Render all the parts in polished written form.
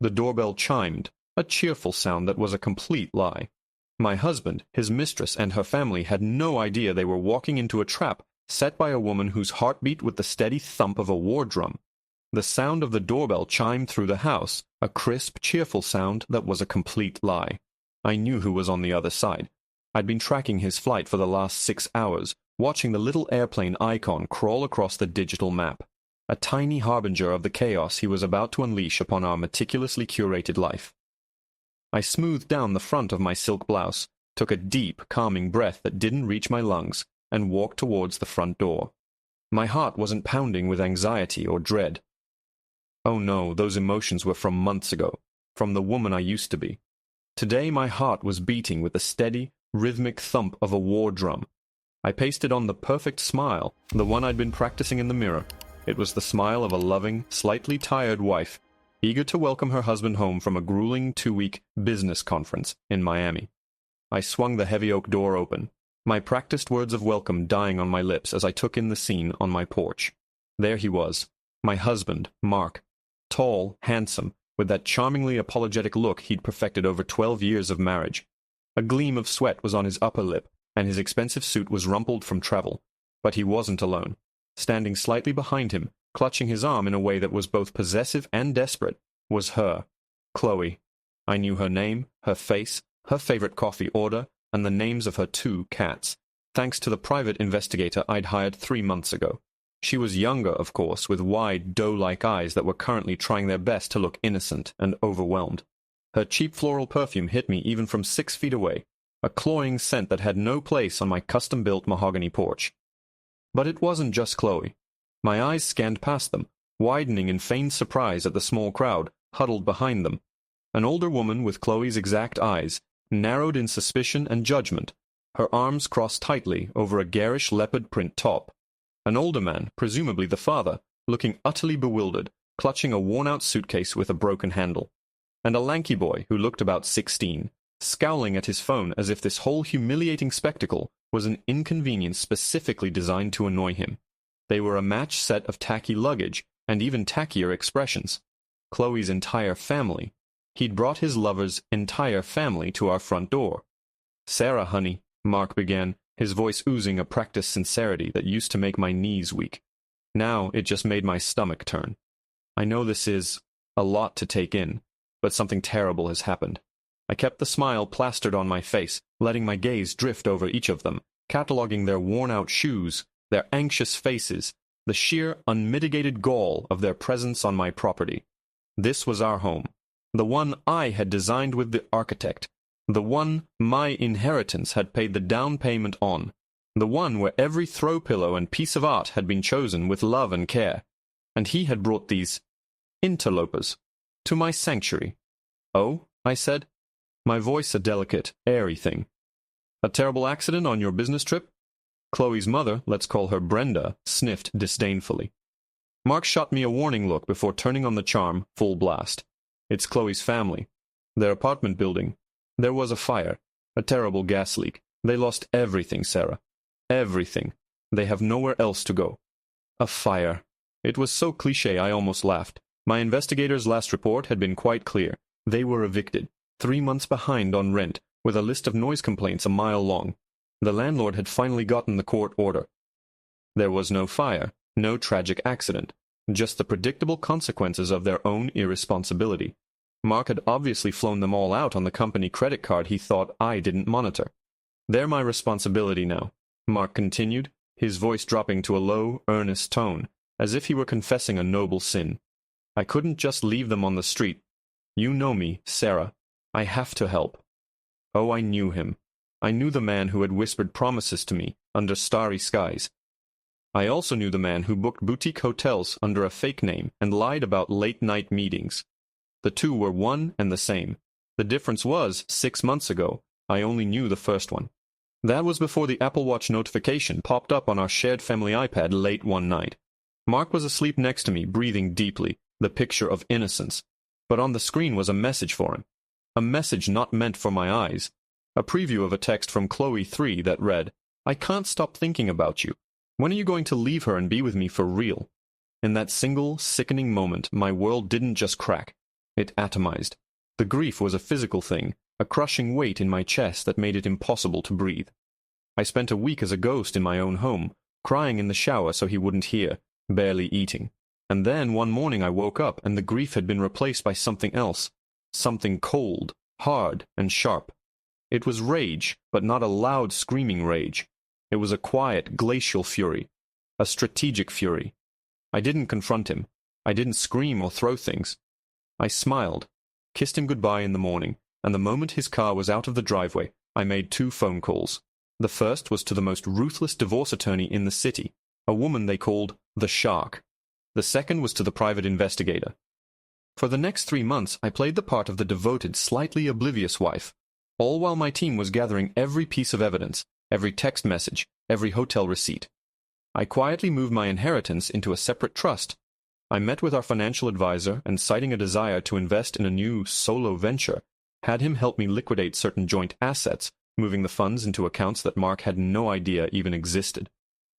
The doorbell chimed, a cheerful sound that was a complete lie. My husband, his mistress, and her family had no idea they were walking into a trap set by a woman whose heart beat with the steady thump of a war drum. The sound of the doorbell chimed through the house, a crisp, cheerful sound that was a complete lie. I knew who was on the other side. I'd been tracking his flight for the last 6 hours, watching the little airplane icon crawl across the digital map, a tiny harbinger of the chaos he was about to unleash upon our meticulously curated life. I smoothed down the front of my silk blouse, took a deep, calming breath that didn't reach my lungs, and walked towards the front door. My heart wasn't pounding with anxiety or dread. Oh no, those emotions were from months ago, from the woman I used to be. Today my heart was beating with the steady, rhythmic thump of a war drum. I pasted on the perfect smile, the one I'd been practicing in the mirror. It was the smile of a loving, slightly tired wife, eager to welcome her husband home from a grueling 2-week business conference in Miami. I swung the heavy oak door open, my practiced words of welcome dying on my lips as I took in the scene on my porch. There he was, my husband, Mark, tall, handsome, with that charmingly apologetic look he'd perfected over 12 years of marriage. A gleam of sweat was on his upper lip, and his expensive suit was rumpled from travel. But he wasn't alone. Standing slightly behind him, clutching his arm in a way that was both possessive and desperate, was her, Chloe. I knew her name, her face, her favorite coffee order, and the names of her 2 cats, thanks to the private investigator I'd hired 3 months ago. She was younger, of course, with wide, doe-like eyes that were currently trying their best to look innocent and overwhelmed. Her cheap floral perfume hit me even from 6 feet away, a cloying scent that had no place on my custom-built mahogany porch. But it wasn't just Chloe. My eyes scanned past them, widening in feigned surprise at the small crowd huddled behind them. An older woman with Chloe's exact eyes, narrowed in suspicion and judgment, her arms crossed tightly over a garish leopard print top. An older man, presumably the father, looking utterly bewildered, clutching a worn-out suitcase with a broken handle. And a lanky boy who looked about 16, scowling at his phone as if this whole humiliating spectacle was an inconvenience specifically designed to annoy him. They were a matched set of tacky luggage, and even tackier expressions. Chloe's entire family. He'd brought his lover's entire family to our front door. "Sarah, honey," Mark began, his voice oozing a practiced sincerity that used to make my knees weak. Now it just made my stomach turn. I know this is a lot to take in, but something terrible has happened. I kept the smile plastered on my face, letting my gaze drift over each of them, cataloging their worn-out shoes, their anxious faces, the sheer, unmitigated gall of their presence on my property. This was our home, the one I had designed with the architect, the one my inheritance had paid the down payment on, the one where every throw pillow and piece of art had been chosen with love and care. And he had brought these interlopers to my sanctuary. "Oh," I said, my voice a delicate, airy thing. "A terrible accident on your business trip?" Chloe's mother, let's call her Brenda, sniffed disdainfully. Mark shot me a warning look before turning on the charm full blast. "It's Chloe's family. Their apartment building. There was a fire, a terrible gas leak. They lost everything, Sarah. Everything. They have nowhere else to go." A fire. It was so cliché I almost laughed. My investigators' last report had been quite clear. They were evicted, 3 months behind on rent, with a list of noise complaints a mile long. The landlord had finally gotten the court order. There was no fire, no tragic accident, just the predictable consequences of their own irresponsibility. Mark had obviously flown them all out on the company credit card he thought I didn't monitor. "They're my responsibility now," Mark continued, his voice dropping to a low, earnest tone, as if he were confessing a noble sin. "I couldn't just leave them on the street. You know me, Sarah. I have to help." Oh, I knew him. I knew the man who had whispered promises to me under starry skies. I also knew the man who booked boutique hotels under a fake name and lied about late-night meetings. The two were one and the same. The difference was, 6 months ago, I only knew the first one. That was before the Apple Watch notification popped up on our shared family iPad late one night. Mark was asleep next to me, breathing deeply, the picture of innocence. But on the screen was a message for him. A message not meant for my eyes. A preview of a text from Chloe 3 that read, "I can't stop thinking about you. When are you going to leave her and be with me for real?" In that single, sickening moment, my world didn't just crack. It atomized. The grief was a physical thing, a crushing weight in my chest that made it impossible to breathe. I spent a week as a ghost in my own home, crying in the shower so he wouldn't hear, barely eating. And then one morning I woke up and the grief had been replaced by something else, something cold, hard, and sharp. It was rage, but not a loud, screaming rage. It was a quiet, glacial fury, a strategic fury. I didn't confront him. I didn't scream or throw things. I smiled, kissed him goodbye in the morning, and the moment his car was out of the driveway, I made 2 phone calls. The first was to the most ruthless divorce attorney in the city, a woman they called the Shark. The second was to the private investigator. For the next 3 months, I played the part of the devoted, slightly oblivious wife, all while my team was gathering every piece of evidence, every text message, every hotel receipt. I quietly moved my inheritance into a separate trust. I met with our financial advisor and, citing a desire to invest in a new solo venture, had him help me liquidate certain joint assets, moving the funds into accounts that Mark had no idea even existed.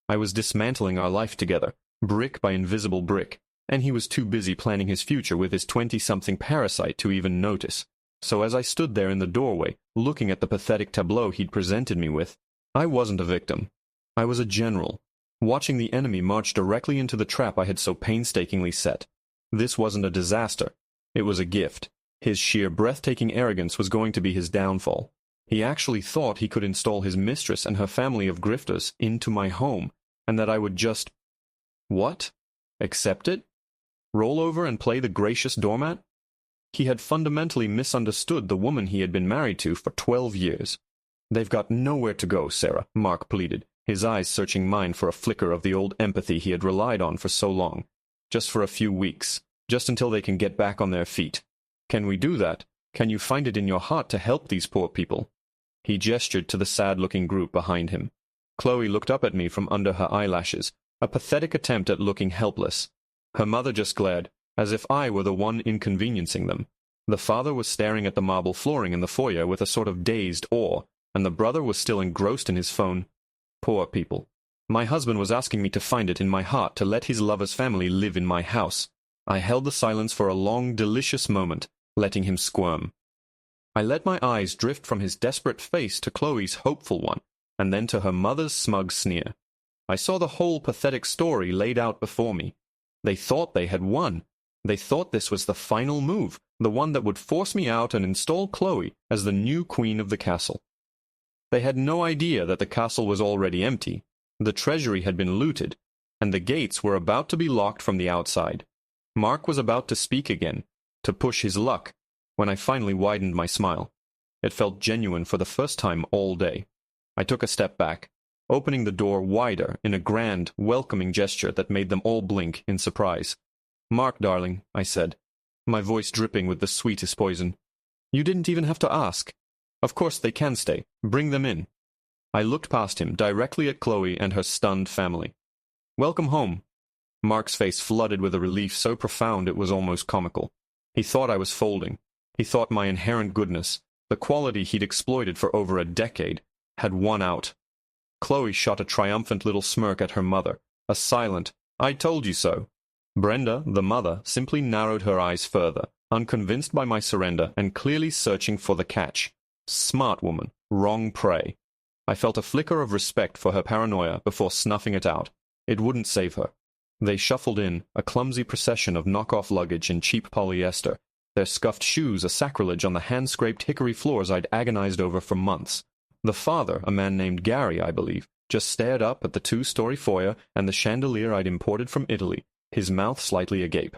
I was dismantling our life together, brick by invisible brick, and he was too busy planning his future with his 20-something parasite to even notice. So as I stood there in the doorway, looking at the pathetic tableau he'd presented me with, I wasn't a victim. I was a general, watching the enemy march directly into the trap I had so painstakingly set. This wasn't a disaster. It was a gift. His sheer breathtaking arrogance was going to be his downfall. He actually thought he could install his mistress and her family of grifters into my home, and that I would just... What? Accept it? Roll over and play the gracious doormat? He had fundamentally misunderstood the woman he had been married to for 12 years. "They've got nowhere to go, Sarah," Mark pleaded, his eyes searching mine for a flicker of the old empathy he had relied on for so long. "Just for a few weeks, just until they can get back on their feet. Can we do that? Can you find it in your heart to help these poor people?" He gestured to the sad-looking group behind him. Chloe looked up at me from under her eyelashes, a pathetic attempt at looking helpless. Her mother just glared, as if I were the one inconveniencing them. The father was staring at the marble flooring in the foyer with a sort of dazed awe, and the brother was still engrossed in his phone. Poor people. My husband was asking me to find it in my heart to let his lover's family live in my house. I held the silence for a long, delicious moment, letting him squirm. I let my eyes drift from his desperate face to Chloe's hopeful one, and then to her mother's smug sneer. I saw the whole pathetic story laid out before me. They thought they had won. They thought this was the final move, the one that would force me out and install Chloe as the new queen of the castle. They had no idea that the castle was already empty. The treasury had been looted, and the gates were about to be locked from the outside. Mark was about to speak again, to push his luck, when I finally widened my smile. It felt genuine for the first time all day. I took a step back, opening the door wider in a grand, welcoming gesture that made them all blink in surprise. "Mark, darling," I said, my voice dripping with the sweetest poison. "You didn't even have to ask. Of course they can stay. Bring them in." I looked past him, directly at Chloe and her stunned family. "Welcome home." Mark's face flooded with a relief so profound it was almost comical. He thought I was folding. He thought my inherent goodness, the quality he'd exploited for over a decade, had won out. Chloe shot a triumphant little smirk at her mother, a silent, "I told you so." Brenda, the mother, simply narrowed her eyes further, unconvinced by my surrender and clearly searching for the catch. Smart woman, wrong prey. I felt a flicker of respect for her paranoia before snuffing it out. It wouldn't save her. They shuffled in, a clumsy procession of knock-off luggage in cheap polyester, their scuffed shoes a sacrilege on the hand-scraped hickory floors I'd agonized over for months. The father, a man named Gary, I believe, just stared up at the 2-story foyer and the chandelier I'd imported from Italy, his mouth slightly agape.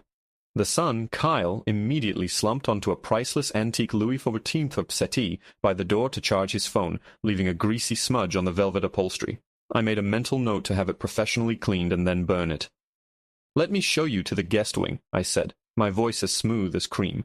The son, Kyle, immediately slumped onto a priceless antique Louis XIV settee by the door to charge his phone, leaving a greasy smudge on the velvet upholstery. I made a mental note to have it professionally cleaned and then burn it. "Let me show you to the guest wing," I said, my voice as smooth as cream.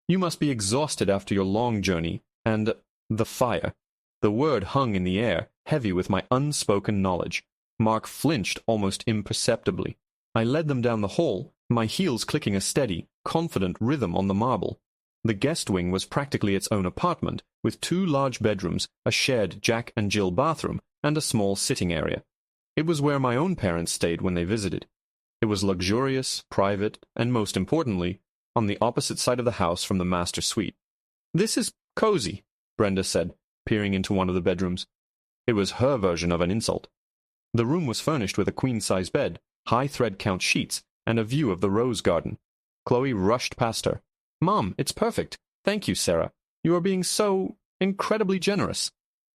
"You must be exhausted after your long journey, and the fire." The word hung in the air, heavy with my unspoken knowledge. Mark flinched almost imperceptibly. I led them down the hall, my heels clicking a steady, confident rhythm on the marble. The guest wing was practically its own apartment, with 2 large bedrooms, a shared Jack and Jill bathroom, and a small sitting area. It was where my own parents stayed when they visited. It was luxurious, private, and most importantly, on the opposite side of the house from the master suite. "This is cozy," Brenda said, peering into one of the bedrooms. It was her version of an insult. The room was furnished with a queen-size bed, high thread count sheets, and a view of the rose garden. Chloe rushed past her. "Mom, it's perfect. Thank you, Sarah. You are being so incredibly generous."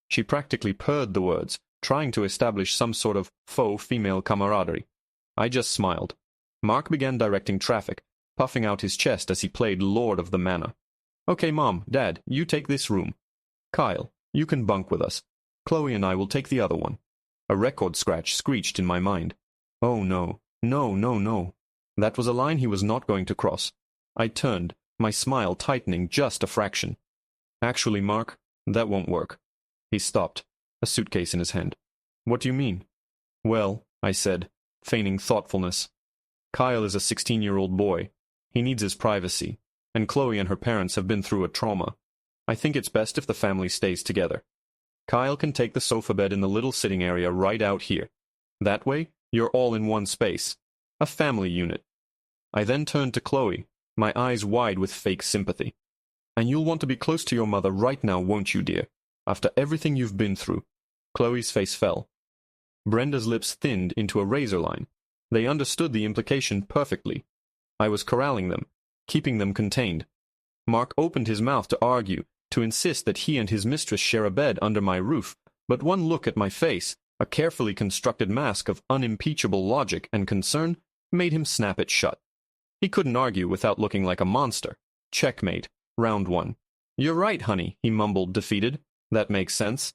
She practically purred the words, trying to establish some sort of faux female camaraderie. I just smiled. Mark began directing traffic, puffing out his chest as he played Lord of the Manor. "Okay, Mom, Dad, you take this room. Kyle, you can bunk with us. Chloe and I will take the other one." A record scratch screeched in my mind. Oh no, no, no, no. That was a line he was not going to cross. I turned, my smile tightening just a fraction. "Actually, Mark, that won't work." He stopped, a suitcase in his hand. "What do you mean?" "Well," I said, feigning thoughtfulness. "Kyle is a 16-year-old boy. He needs his privacy, and Chloe and her parents have been through a trauma. I think it's best if the family stays together. Kyle can take the sofa bed in the little sitting area right out here. That way, you're all in one space. A family unit." I then turned to Chloe, my eyes wide with fake sympathy. "And you'll want to be close to your mother right now, won't you, dear? After everything you've been through." Chloe's face fell. Brenda's lips thinned into a razor line. They understood the implication perfectly. I was corralling them, keeping them contained. Mark opened his mouth to argue, to insist that he and his mistress share a bed under my roof, but one look at my face, a carefully constructed mask of unimpeachable logic and concern, made him snap it shut. He couldn't argue without looking like a monster. Checkmate. Round one. "You're right, honey," he mumbled, defeated. "That makes sense."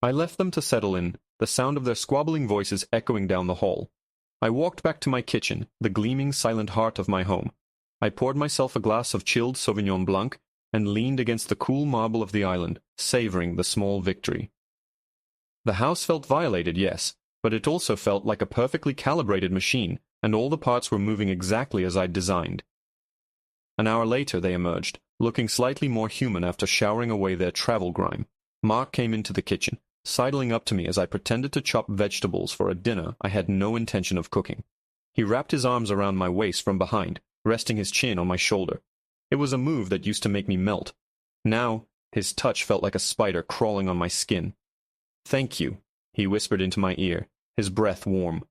I left them to settle in, the sound of their squabbling voices echoing down the hall. I walked back to my kitchen, the gleaming silent heart of my home. I poured myself a glass of chilled Sauvignon Blanc and leaned against the cool marble of the island, savoring the small victory. The house felt violated, yes, but it also felt like a perfectly calibrated machine, and all the parts were moving exactly as I'd designed. An hour later they emerged, looking slightly more human after showering away their travel grime. Mark came into the kitchen, sidling up to me as I pretended to chop vegetables for a dinner I had no intention of cooking. He wrapped his arms around my waist from behind, resting his chin on my shoulder. It was a move that used to make me melt. Now, his touch felt like a spider crawling on my skin. "Thank you," he whispered into my ear, his breath warm.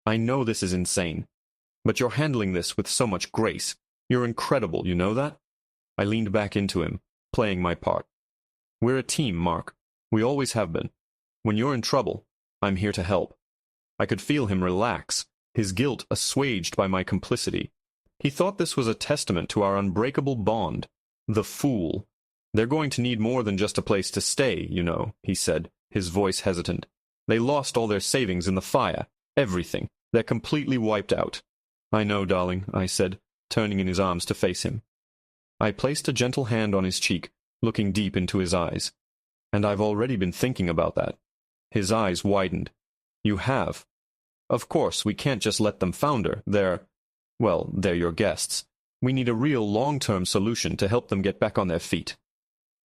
"I know this is insane, but you're handling this with so much grace. You're incredible, you know that?" I leaned back into him, playing my part. "We're a team, Mark. We always have been. When you're in trouble, I'm here to help." I could feel him relax, his guilt assuaged by my complicity. He thought this was a testament to our unbreakable bond. The fool. "They're going to need more than just a place to stay, you know," he said, his voice hesitant. "They lost all their savings in the fire. Everything. They're completely wiped out." "I know, darling," I said, turning in his arms to face him. I placed a gentle hand on his cheek, looking deep into his eyes. "And I've already been thinking about that." His eyes widened. "You have? Of course, we can't just let them founder. They're your guests. We need a real long-term solution to help them get back on their feet."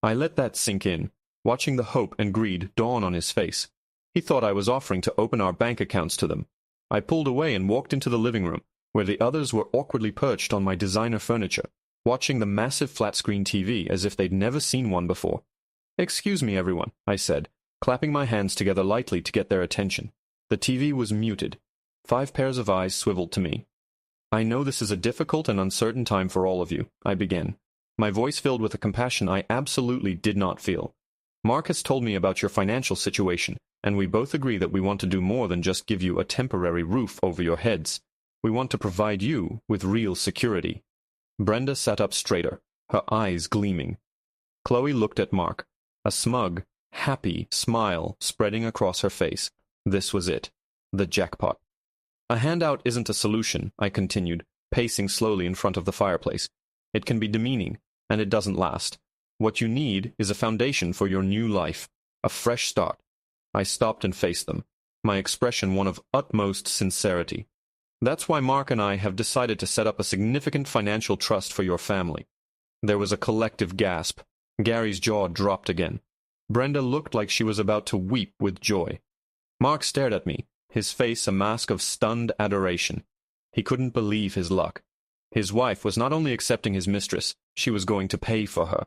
I let that sink in, watching the hope and greed dawn on his face. He thought I was offering to open our bank accounts to them. I pulled away and walked into the living room, where the others were awkwardly perched on my designer furniture, watching the massive flat-screen TV as if they'd never seen one before. "Excuse me, everyone," I said, clapping my hands together lightly to get their attention. The TV was muted. 5 pairs of eyes swiveled to me. "I know this is a difficult and uncertain time for all of you," I began, my voice filled with a compassion I absolutely did not feel. "Mark has told me about your financial situation, and we both agree that we want to do more than just give you a temporary roof over your heads. We want to provide you with real security." Brenda sat up straighter, her eyes gleaming. Chloe looked at Mark, a smug, happy smile spreading across her face. This was it, the jackpot. "A handout isn't a solution," I continued, pacing slowly in front of the fireplace. "It can be demeaning, and it doesn't last. What you need is a foundation for your new life, a fresh start." I stopped and faced them, my expression one of utmost sincerity. "That's why Mark and I have decided to set up a significant financial trust for your family." There was a collective gasp. Gary's jaw dropped again. Brenda looked like she was about to weep with joy. Mark stared at me, his face a mask of stunned adoration. He couldn't believe his luck. His wife was not only accepting his mistress, she was going to pay for her.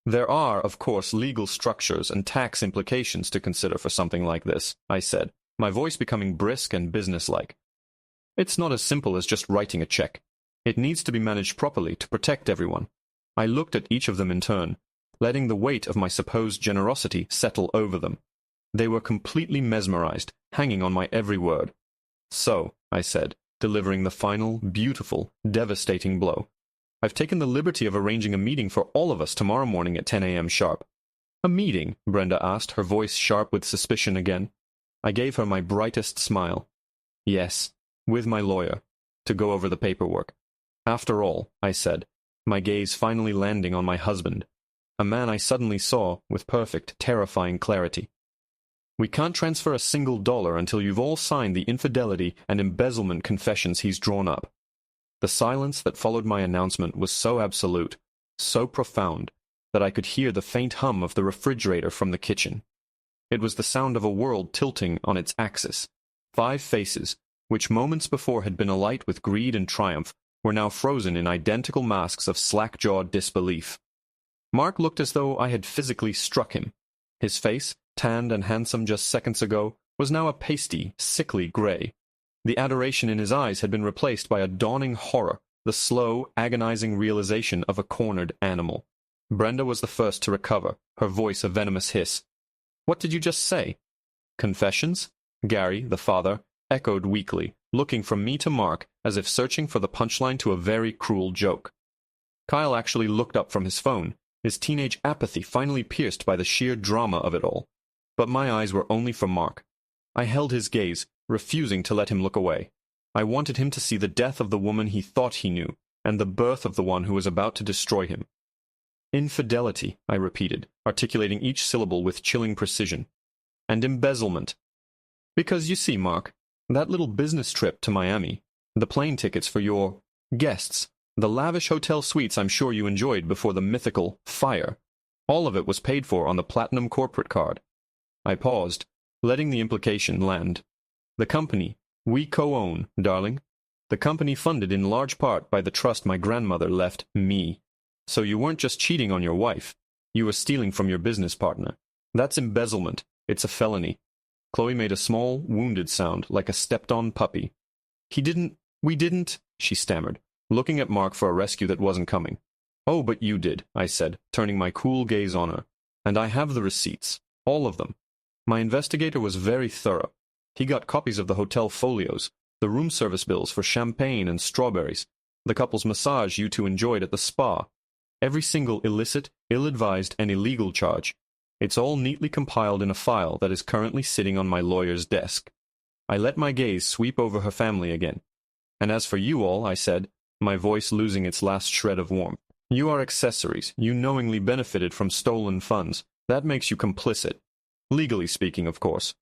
There are, of course, legal structures and tax implications to consider for something like this, I said, my voice becoming brisk and businesslike. It's not as simple as just writing a check. It needs to be managed properly to protect everyone. I looked at each of them in turn, letting the weight of my supposed generosity settle over them. They were completely mesmerized, hanging on my every word. So, I said, delivering the final, beautiful, devastating blow, I've taken the liberty of arranging a meeting for all of us tomorrow morning at 10 a.m. sharp. A meeting? Brenda asked, her voice sharp with suspicion again. I gave her my brightest smile. Yes, with my lawyer, to go over the paperwork. After all, I said, my gaze finally landing on my husband, a man I suddenly saw with perfect, terrifying clarity. We can't transfer a single dollar until you've all signed the infidelity and embezzlement confessions he's drawn up. The silence that followed my announcement was so absolute, so profound, that I could hear the faint hum of the refrigerator from the kitchen. It was the sound of a world tilting on its axis. 5 faces, which moments before had been alight with greed and triumph, were now frozen in identical masks of slack-jawed disbelief. Mark looked as though I had physically struck him. His face, tanned and handsome just seconds ago, was now a pasty, sickly gray. The adoration in his eyes had been replaced by a dawning horror, the slow, agonizing realization of a cornered animal. Brenda was the first to recover, her voice a venomous hiss. What did you just say? Confessions? Gary, the father, echoed weakly, looking from me to Mark as if searching for the punchline to a very cruel joke. Kyle actually looked up from his phone, his teenage apathy finally pierced by the sheer drama of it all. But my eyes were only for Mark. I held his gaze, refusing to let him look away. I wanted him to see the death of the woman he thought he knew, and the birth of the one who was about to destroy him. Infidelity, I repeated, articulating each syllable with chilling precision. And embezzlement. Because you see, Mark, that little business trip to Miami, the plane tickets for your guests, the lavish hotel suites I'm sure you enjoyed before the mythical fire, all of it was paid for on the platinum corporate card. I paused, letting the implication land. The company we co-own, darling. The company funded in large part by the trust my grandmother left me. So you weren't just cheating on your wife. You were stealing from your business partner. That's embezzlement. It's a felony. Chloe made a small, wounded sound, like a stepped-on puppy. We didn't, she stammered, looking at Mark for a rescue that wasn't coming. Oh, but you did, I said, turning my cool gaze on her. And I have the receipts. All of them. My investigator was very thorough. He got copies of the hotel folios, the room service bills for champagne and strawberries, the couple's massage you two enjoyed at the spa. Every single illicit, ill-advised, and illegal charge. It's all neatly compiled in a file that is currently sitting on my lawyer's desk. I let my gaze sweep over her family again. And as for you all, I said, my voice losing its last shred of warmth, you are accessories. You knowingly benefited from stolen funds. That makes you complicit. Legally speaking, of course.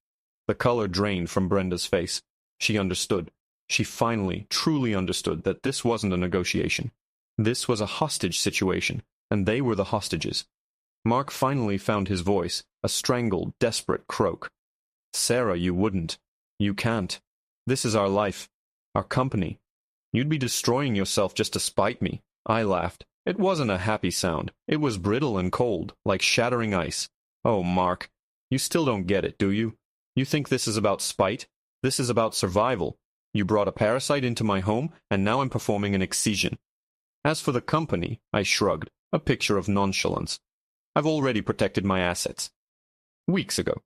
The color drained from Brenda's face. She understood. She finally, truly understood that this wasn't a negotiation. This was a hostage situation, and they were the hostages. Mark finally found his voice, a strangled, desperate croak. Sarah, you wouldn't. You can't. This is our life. Our company. You'd be destroying yourself just to spite me. I laughed. It wasn't a happy sound. It was brittle and cold, like shattering ice. Oh, Mark, you still don't get it, do you? You think this is about spite? This is about survival. You brought a parasite into my home, and now I'm performing an excision. As for the company, I shrugged, a picture of nonchalance. I've already protected my assets. Weeks ago,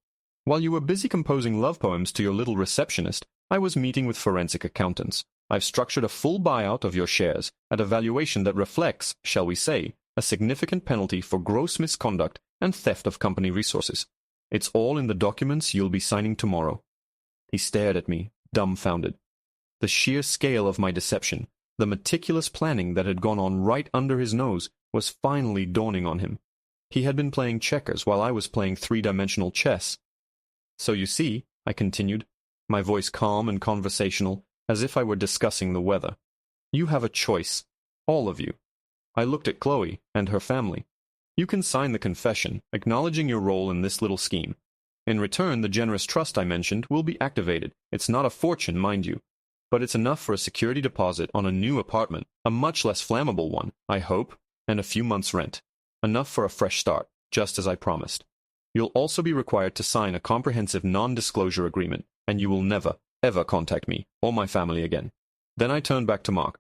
while you were busy composing love poems to your little receptionist, I was meeting with forensic accountants. I've structured a full buyout of your shares at a valuation that reflects, shall we say, a significant penalty for gross misconduct and theft of company resources. It's all in the documents you'll be signing tomorrow. He stared at me, dumbfounded. The sheer scale of my deception, the meticulous planning that had gone on right under his nose, was finally dawning on him. He had been playing checkers while I was playing three-dimensional chess. So you see, I continued, my voice calm and conversational, as if I were discussing the weather. You have a choice. All of you. I looked at Chloe and her family. You can sign the confession, acknowledging your role in this little scheme. In return, the generous trust I mentioned will be activated. It's not a fortune, mind you. but it's enough for a security deposit on a new apartment, a much less flammable one, I hope, and a few months' rent. Enough for a fresh start, just as I promised. You'll also be required to sign a comprehensive non-disclosure agreement, and you will never, ever contact me or my family again. Then I turned back to Mark.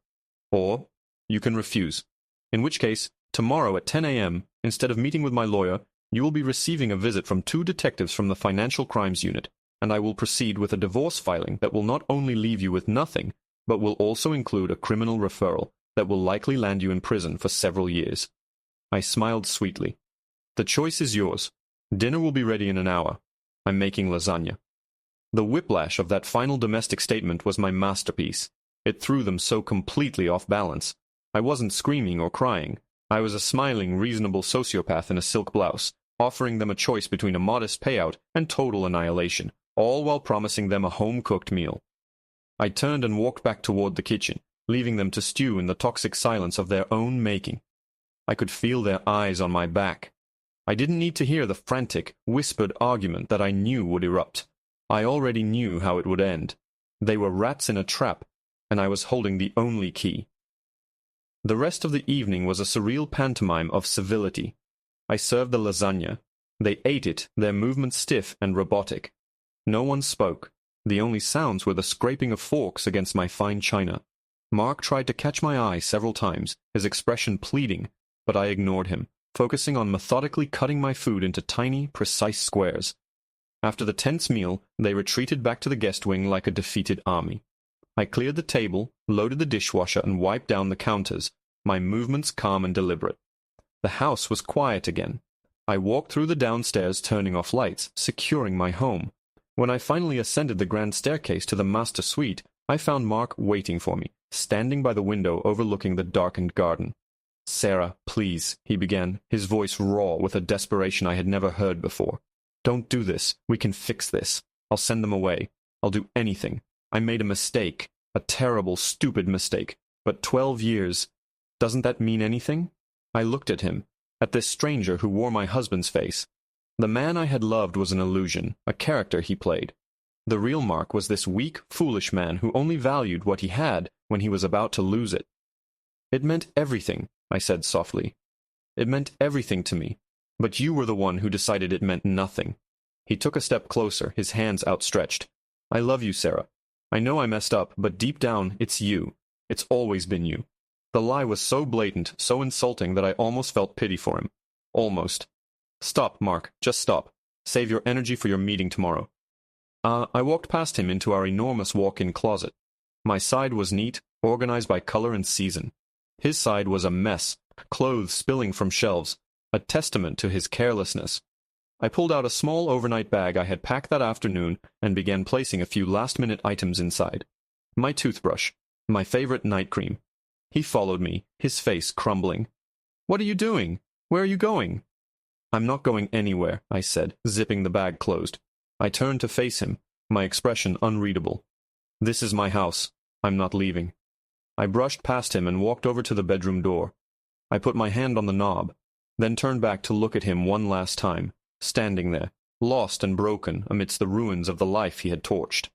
Or you can refuse. In which case, tomorrow at 10 a.m., instead of meeting with my lawyer, you will be receiving a visit from 2 detectives from the Financial Crimes Unit, and I will proceed with a divorce filing that will not only leave you with nothing, but will also include a criminal referral that will likely land you in prison for several years. I smiled sweetly. The choice is yours. Dinner will be ready in an hour. I'm making lasagna. The whiplash of that final domestic statement was my masterpiece. It threw them so completely off balance. I wasn't screaming or crying. I was a smiling, reasonable sociopath in a silk blouse, offering them a choice between a modest payout and total annihilation, all while promising them a home-cooked meal. I turned and walked back toward the kitchen, leaving them to stew in the toxic silence of their own making. I could feel their eyes on my back. I didn't need to hear the frantic, whispered argument that I knew would erupt. I already knew how it would end. They were rats in a trap, and I was holding the only key. The rest of the evening was a surreal pantomime of civility. I served the lasagna. They ate it, their movements stiff and robotic. No one spoke. The only sounds were the scraping of forks against my fine china. Mark tried to catch my eye several times, his expression pleading, but I ignored him, focusing on methodically cutting my food into tiny, precise squares. After the tense meal, they retreated back to the guest wing like a defeated army. I cleared the table, loaded the dishwasher, and wiped down the counters, my movements calm and deliberate. The house was quiet again. I walked through the downstairs, turning off lights, securing my home. When I finally ascended the grand staircase to the master suite, I found Mark waiting for me, standing by the window overlooking the darkened garden. "Sarah, please," he began, his voice raw with a desperation I had never heard before. "Don't do this. We can fix this. I'll send them away. I'll do anything. I made a mistake, a terrible, stupid mistake. But 12 years, doesn't that mean anything?" I looked at him, at this stranger who wore my husband's face. The man I had loved was an illusion, a character he played. The real Mark was this weak, foolish man who only valued what he had when he was about to lose it. "It meant everything," I said softly. "It meant everything to me. But you were the one who decided it meant nothing." He took a step closer, his hands outstretched. "I love you, Sarah. I know I messed up, but deep down, it's you. It's always been you." The lie was so blatant, so insulting that I almost felt pity for him. Almost. "Stop, Mark. Just stop. Save your energy for your meeting tomorrow." I walked past him into our enormous walk-in closet. My side was neat, organized by color and season. His side was a mess, clothes spilling from shelves, a testament to his carelessness. I pulled out a small overnight bag I had packed that afternoon and began placing a few last-minute items inside. My toothbrush, my favorite night cream. He followed me, his face crumbling. "What are you doing? Where are you going?" "I'm not going anywhere," I said, zipping the bag closed. I turned to face him, my expression unreadable. "This is my house. I'm not leaving." I brushed past him and walked over to the bedroom door. I put my hand on the knob, then turned back to look at him one last time, standing there, lost and broken amidst the ruins of the life he had torched.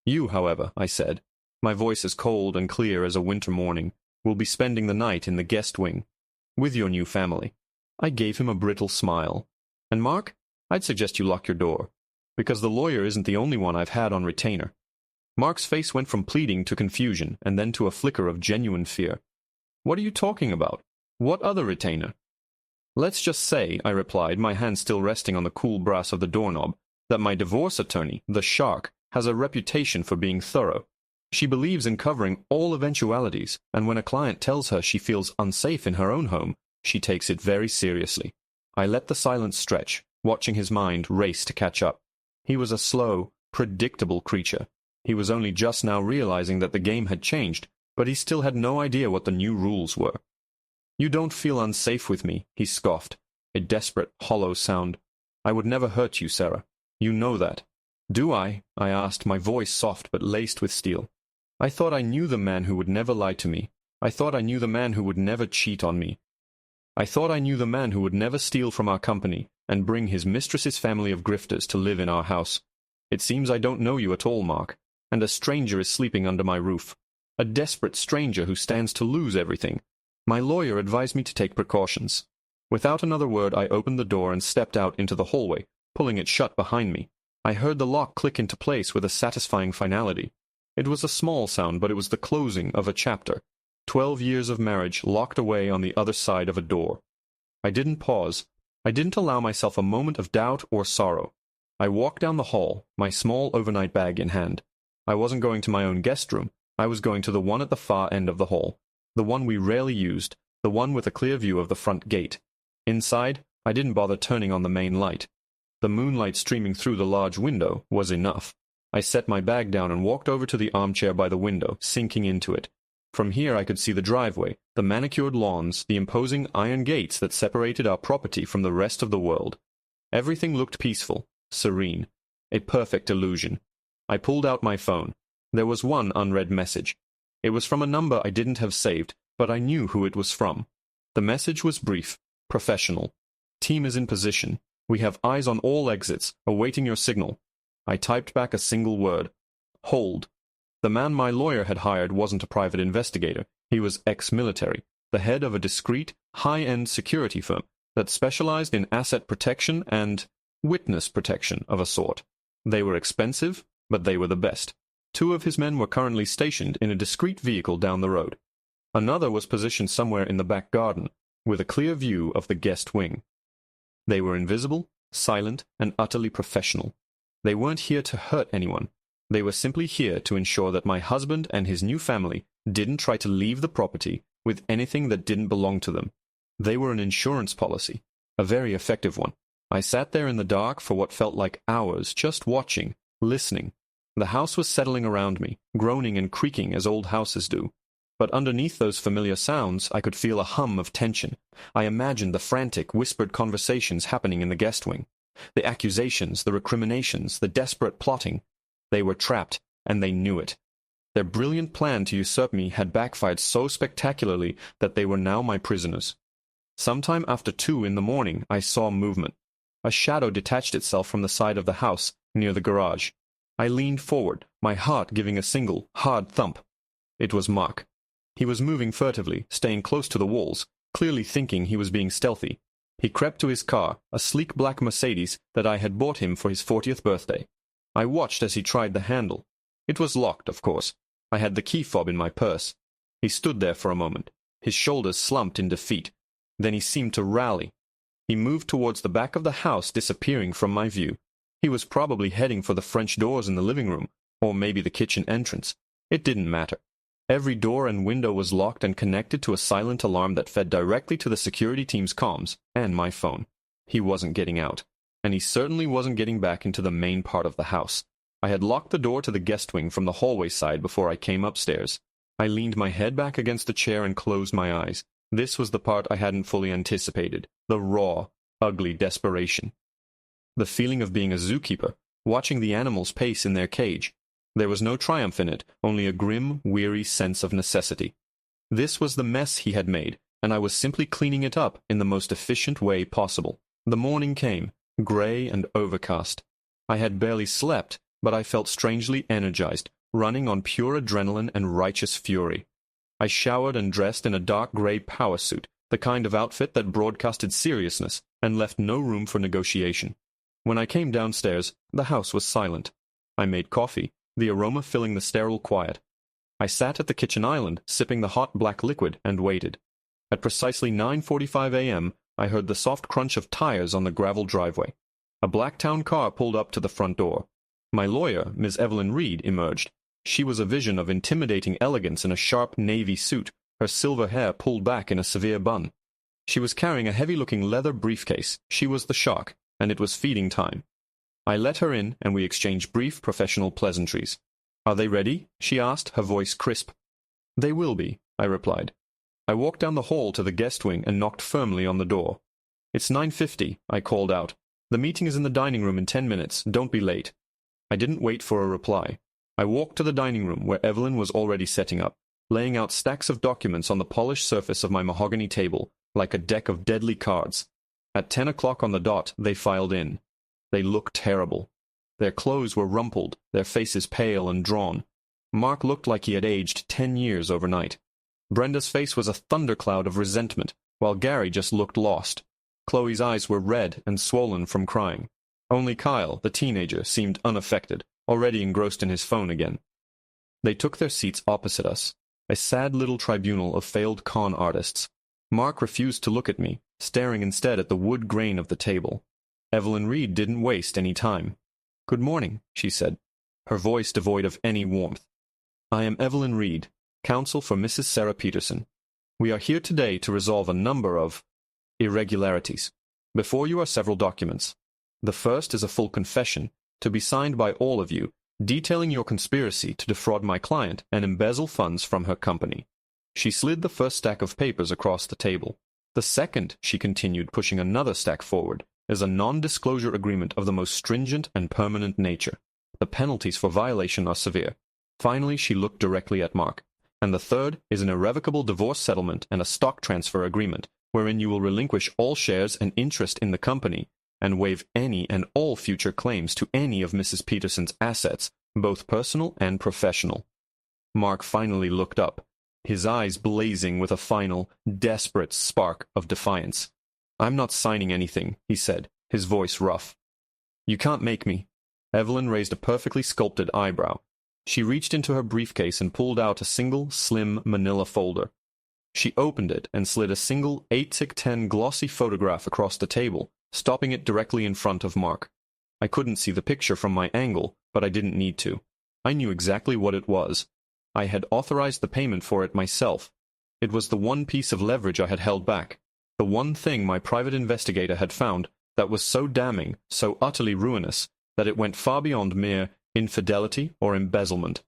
"You, however," I said, my voice as cold and clear as a winter morning, "will be spending the night in the guest wing, with your new family." I gave him a brittle smile. "And Mark, I'd suggest you lock your door, because the lawyer isn't the only one I've had on retainer." Mark's face went from pleading to confusion, and then to a flicker of genuine fear. "What are you talking about? What other retainer?" "Let's just say," I replied, my hand still resting on the cool brass of the doorknob, "that my divorce attorney, the Shark, has a reputation for being thorough. She believes in covering all eventualities, and when a client tells her she feels unsafe in her own home, she takes it very seriously." I let the silence stretch, watching his mind race to catch up. He was a slow, predictable creature. He was only just now realizing that the game had changed, but he still had no idea what the new rules were. "You don't feel unsafe with me," he scoffed, a desperate, hollow sound. "I would never hurt you, Sarah. You know that." "Do I?" I asked, my voice soft but laced with steel. "I thought I knew the man who would never lie to me. I thought I knew the man who would never cheat on me. I thought I knew the man who would never steal from our company and bring his mistress's family of grifters to live in our house. It seems I don't know you at all, Mark. and a stranger is sleeping under my roof. A desperate stranger who stands to lose everything. My lawyer advised me to take precautions. Without another word, I opened the door and stepped out into the hallway, pulling it shut behind me. I heard the lock click into place with a satisfying finality. It was a small sound, but it was the closing of a chapter. 12 years of marriage locked away on the other side of a door. I didn't pause. I didn't allow myself a moment of doubt or sorrow. I walked down the hall, my small overnight bag in hand. I wasn't going to my own guest room. I was going to the one at the far end of the hall, the one we rarely used, the one with a clear view of the front gate. Inside, I didn't bother turning on the main light. The moonlight streaming through the large window was enough. I set my bag down and walked over to the armchair by the window, sinking into it. From here I could see the driveway, the manicured lawns, the imposing iron gates that separated our property from the rest of the world. Everything looked peaceful, serene, a perfect illusion. I pulled out my phone. There was one unread message. It was from a number I didn't have saved, but I knew who it was from. The message was brief, professional. Team is in position. We have eyes on all exits, awaiting your signal. I typed back a single word. Hold. The man my lawyer had hired wasn't a private investigator. He was ex-military, the head of a discreet, high-end security firm that specialized in asset protection and witness protection of a sort. They were expensive, but they were the best. 2 of his men were currently stationed in a discreet vehicle down the road. Another was positioned somewhere in the back garden, with a clear view of the guest wing. They were invisible, silent, and utterly professional. They weren't here to hurt anyone. They were simply here to ensure that my husband and his new family didn't try to leave the property with anything that didn't belong to them. They were an insurance policy, a very effective one. I sat there in the dark for what felt like hours, just watching, listening. The house was settling around me, groaning and creaking as old houses do. But underneath those familiar sounds, I could feel a hum of tension. I imagined the frantic, whispered conversations happening in the guest wing. The accusations, the recriminations, the desperate plotting. They were trapped, and they knew it. Their brilliant plan to usurp me had backfired so spectacularly that they were now my prisoners. Sometime after 2 in the morning, I saw movement. A shadow detached itself from the side of the house, near the garage. I leaned forward, my heart giving a single, hard thump. It was Mark. He was moving furtively, staying close to the walls, clearly thinking he was being stealthy. He crept to his car, a sleek black Mercedes that I had bought him for his 40th birthday. I watched as he tried the handle. It was locked, of course. I had the key fob in my purse. He stood there for a moment, his shoulders slumped in defeat. Then he seemed to rally. He moved towards the back of the house, disappearing from my view. He was probably heading for the French doors in the living room, or maybe the kitchen entrance. It didn't matter. Every door and window was locked and connected to a silent alarm that fed directly to the security team's comms and my phone. He wasn't getting out, and he certainly wasn't getting back into the main part of the house. I had locked the door to the guest wing from the hallway side before I came upstairs. I leaned my head back against the chair and closed my eyes. This was the part I hadn't fully anticipated, the raw, ugly desperation. The feeling of being a zookeeper, watching the animals pace in their cage. There was no triumph in it, only a grim, weary sense of necessity. This was the mess he had made, and I was simply cleaning it up in the most efficient way possible. The morning came, gray and overcast. I had barely slept, but I felt strangely energized, running on pure adrenaline and righteous fury. I showered and dressed in a dark gray power suit, the kind of outfit that broadcasted seriousness and left no room for negotiation. When I came downstairs, the house was silent. I made coffee, the aroma filling the sterile quiet. I sat at the kitchen island, sipping the hot black liquid, and waited. At precisely 9:45 a.m., I heard the soft crunch of tires on the gravel driveway. A black town car pulled up to the front door. My lawyer, Ms. Evelyn Reed, emerged. She was a vision of intimidating elegance in a sharp navy suit, her silver hair pulled back in a severe bun. She was carrying a heavy-looking leather briefcase. She was the shark, and it was feeding time. I let her in, and we exchanged brief professional pleasantries. "Are they ready?" she asked, her voice crisp. "They will be," I replied. I walked down the hall to the guest wing and knocked firmly on the door. "It's 9:50, I called out. "The meeting is in the dining room in 10 minutes. Don't be late." I didn't wait for a reply. I walked to the dining room where Evelyn was already setting up, laying out stacks of documents on the polished surface of my mahogany table, like a deck of deadly cards. At 10 o'clock on the dot, they filed in. They looked terrible. Their clothes were rumpled, their faces pale and drawn. Mark looked like he had aged 10 years overnight. Brenda's face was a thundercloud of resentment, while Gary just looked lost. Chloe's eyes were red and swollen from crying. Only Kyle, the teenager, seemed unaffected, already engrossed in his phone again. They took their seats opposite us, a sad little tribunal of failed con artists. Mark refused to look at me, staring instead at the wood grain of the table. Evelyn Reed didn't waste any time. "Good morning," she said, her voice devoid of any warmth. "I am Evelyn Reed, counsel for Mrs. Sarah Peterson. We are here today to resolve a number of irregularities. Before you are several documents. The first is a full confession, to be signed by all of you, detailing your conspiracy to defraud my client and embezzle funds from her company." She slid the first stack of papers across the table. "The second," she continued, pushing another stack forward, "is a non-disclosure agreement of the most stringent and permanent nature. The penalties for violation are severe." Finally, she looked directly at Mark. "And the third is an irrevocable divorce settlement and a stock transfer agreement, wherein you will relinquish all shares and interest in the company, and waive any and all future claims to any of Mrs. Peterson's assets, both personal and professional." Mark finally looked up, his eyes blazing with a final, desperate spark of defiance. "I'm not signing anything," he said, his voice rough. "You can't make me." Evelyn raised a perfectly sculpted eyebrow. She reached into her briefcase and pulled out a single, slim manila folder. She opened it and slid a single 8x10 glossy photograph across the table, stopping it directly in front of Mark. I couldn't see the picture from my angle, but I didn't need to. I knew exactly what it was. I had authorized the payment for it myself. It was the one piece of leverage I had held back, the one thing my private investigator had found that was so damning, so utterly ruinous, that it went far beyond mere infidelity or embezzlement.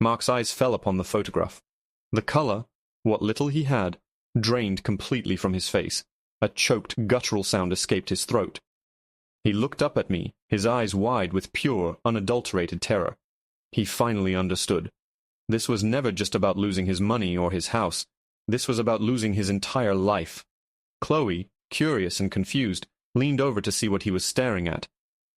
Mark's eyes fell upon the photograph. The color, what little he had, drained completely from his face. A choked, guttural sound escaped his throat. He looked up at me, his eyes wide with pure, unadulterated terror. He finally understood. This was never just about losing his money or his house. This was about losing his entire life. Chloe, curious and confused, leaned over to see what he was staring at.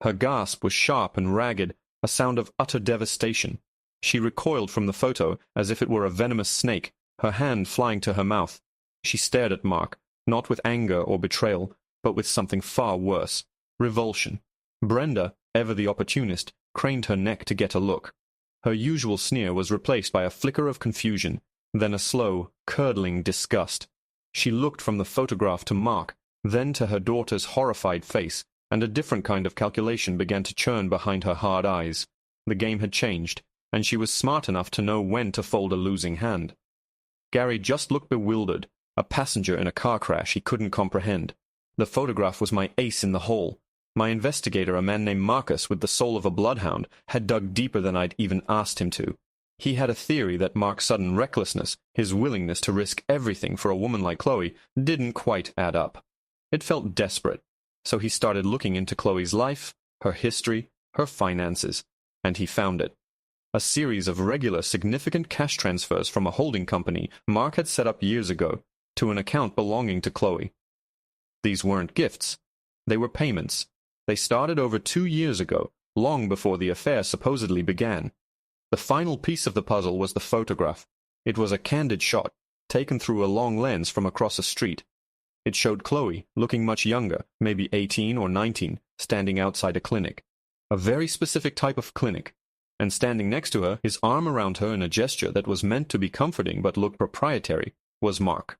Her gasp was sharp and ragged, a sound of utter devastation. She recoiled from the photo as if it were a venomous snake, her hand flying to her mouth. She stared at Mark, not with anger or betrayal, but with something far worse, revulsion. Brenda, ever the opportunist, craned her neck to get a look. Her usual sneer was replaced by a flicker of confusion, then a slow, curdling disgust. She looked from the photograph to Mark, then to her daughter's horrified face, and a different kind of calculation began to churn behind her hard eyes. The game had changed, and she was smart enough to know when to fold a losing hand. Gary just looked bewildered, a passenger in a car crash he couldn't comprehend. The photograph was my ace in the hole. My investigator, a man named Marcus with the soul of a bloodhound, had dug deeper than I'd even asked him to. He had a theory that Mark's sudden recklessness, his willingness to risk everything for a woman like Chloe, didn't quite add up. It felt desperate, so he started looking into Chloe's life, her history, her finances, and he found it. A series of regular, significant cash transfers from a holding company Mark had set up years ago to an account belonging to Chloe. These weren't gifts. They were payments. They started over 2 years ago, long before the affair supposedly began. The final piece of the puzzle was the photograph. It was a candid shot, taken through a long lens from across a street. It showed Chloe, looking much younger, maybe 18 or 19, standing outside a clinic. A very specific type of clinic. And standing next to her, his arm around her in a gesture that was meant to be comforting but looked proprietary, was Mark.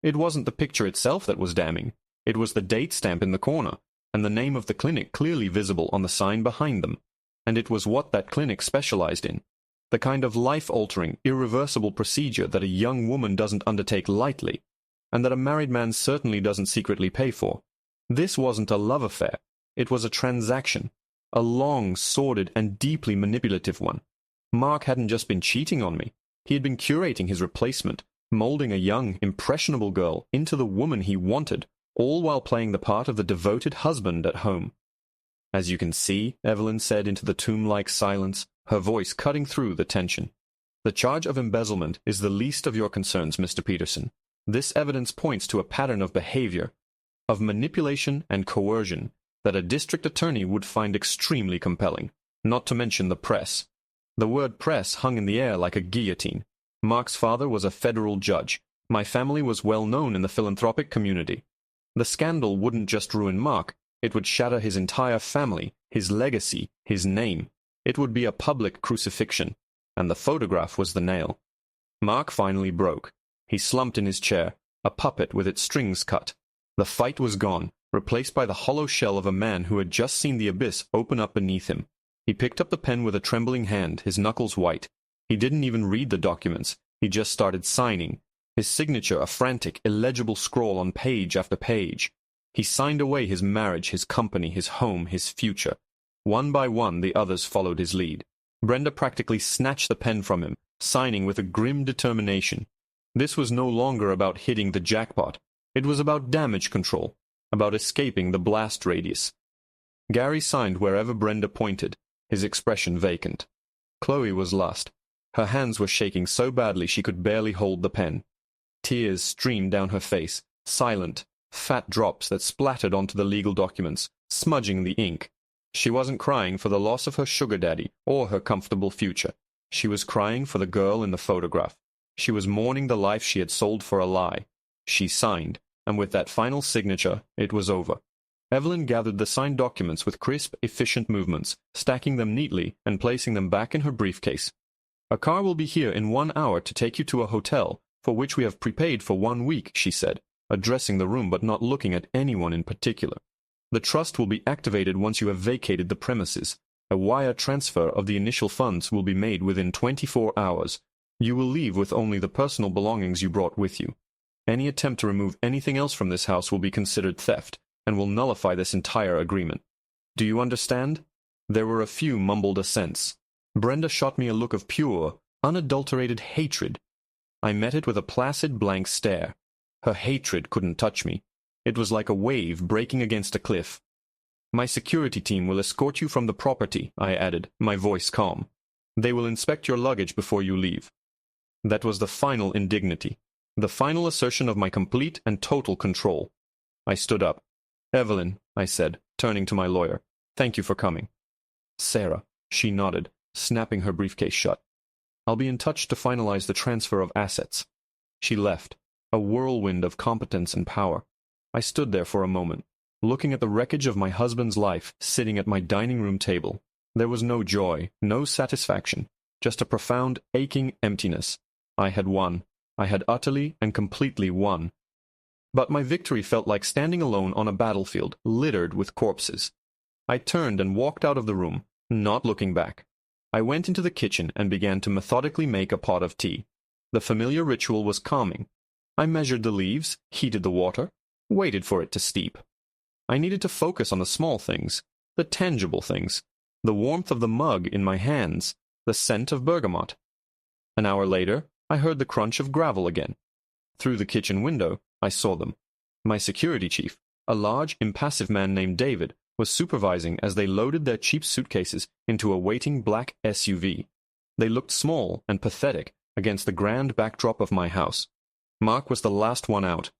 It wasn't the picture itself that was damning. It was the date stamp in the corner, and the name of the clinic clearly visible on the sign behind them. And it was what that clinic specialized in. The kind of life-altering, irreversible procedure that a young woman doesn't undertake lightly, and that a married man certainly doesn't secretly pay for. This wasn't a love affair. It was a transaction. A long, sordid, and deeply manipulative one. Mark hadn't just been cheating on me. He had been curating his replacement, molding a young, impressionable girl into the woman he wanted, all while playing the part of the devoted husband at home. "As you can see," Evelyn said into the tomb-like silence, her voice cutting through the tension, "the charge of embezzlement is the least of your concerns, Mr. Peterson. This evidence points to a pattern of behavior, of manipulation and coercion, that a district attorney would find extremely compelling, not to mention the press. The word press hung in the air like a guillotine. Mark's father was a federal judge. My family was well known in the philanthropic community. The scandal wouldn't just ruin Mark, it would shatter his entire family, his legacy, his name. It would be a public crucifixion, and the photograph was the nail. Mark finally broke. He slumped in his chair, a puppet with its strings cut. The fight was gone, replaced by the hollow shell of a man who had just seen the abyss open up beneath him. He picked up the pen with a trembling hand, his knuckles white. He didn't even read the documents. He just started signing. His signature a frantic, illegible scroll on page after page. He signed away his marriage, his company, his home, his future. One by one, the others followed his lead. Brenda practically snatched the pen from him, signing with a grim determination. This was no longer about hitting the jackpot. It was about damage control, about escaping the blast radius. Gary signed wherever Brenda pointed, his expression vacant. Chloe was lost. Her hands were shaking so badly she could barely hold the pen. Tears streamed down her face, silent, fat drops that splattered onto the legal documents, smudging the ink. She wasn't crying for the loss of her sugar daddy or her comfortable future. She was crying for the girl in the photograph. She was mourning the life she had sold for a lie. She signed, and with that final signature, it was over. Evelyn gathered the signed documents with crisp, efficient movements, stacking them neatly and placing them back in her briefcase. "A car will be here in 1 hour to take you to a hotel, for which we have prepaid for 1 week," she said, addressing the room but not looking at anyone in particular. "The trust will be activated once you have vacated the premises. A wire transfer of the initial funds will be made within 24 hours. You will leave with only the personal belongings you brought with you. Any attempt to remove anything else from this house will be considered theft, and will nullify this entire agreement. Do you understand?" There were a few mumbled assents. Brenda shot me a look of pure, unadulterated hatred. I met it with a placid blank stare. Her hatred couldn't touch me. It was like a wave breaking against a cliff. "My security team will escort you from the property," I added, my voice calm. "They will inspect your luggage before you leave." That was the final indignity, the final assertion of my complete and total control. I stood up. "Evelyn," I said, turning to my lawyer, "thank you for coming." "Sarah," she nodded, snapping her briefcase shut. "I'll be in touch to finalize the transfer of assets." She left, a whirlwind of competence and power. I stood there for a moment, looking at the wreckage of my husband's life sitting at my dining room table. There was no joy, no satisfaction, just a profound, aching emptiness. I had won. I had utterly and completely won. But my victory felt like standing alone on a battlefield littered with corpses. I turned and walked out of the room, not looking back. I went into the kitchen and began to methodically make a pot of tea. The familiar ritual was calming. I measured the leaves, heated the water, waited for it to steep. I needed to focus on the small things, the tangible things, the warmth of the mug in my hands, the scent of bergamot. An hour later, I heard the crunch of gravel again. Through the kitchen window, I saw them. My security chief, a large, impassive man named David, was supervising as they loaded their cheap suitcases into a waiting black SUV. They looked small and pathetic against the grand backdrop of my house. Mark was the last one out.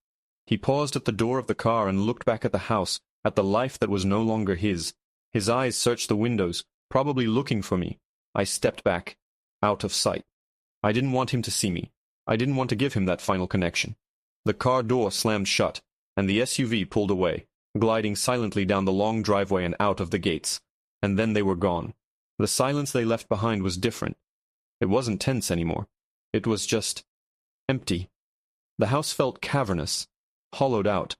He paused at the door of the car and looked back at the house, at the life that was no longer his. His eyes searched the windows, probably looking for me. I stepped back, out of sight. I didn't want him to see me. I didn't want to give him that final connection. The car door slammed shut, and the SUV pulled away, gliding silently down the long driveway and out of the gates. And then they were gone. The silence they left behind was different. It wasn't tense anymore. It was just empty. The house felt cavernous, hollowed out.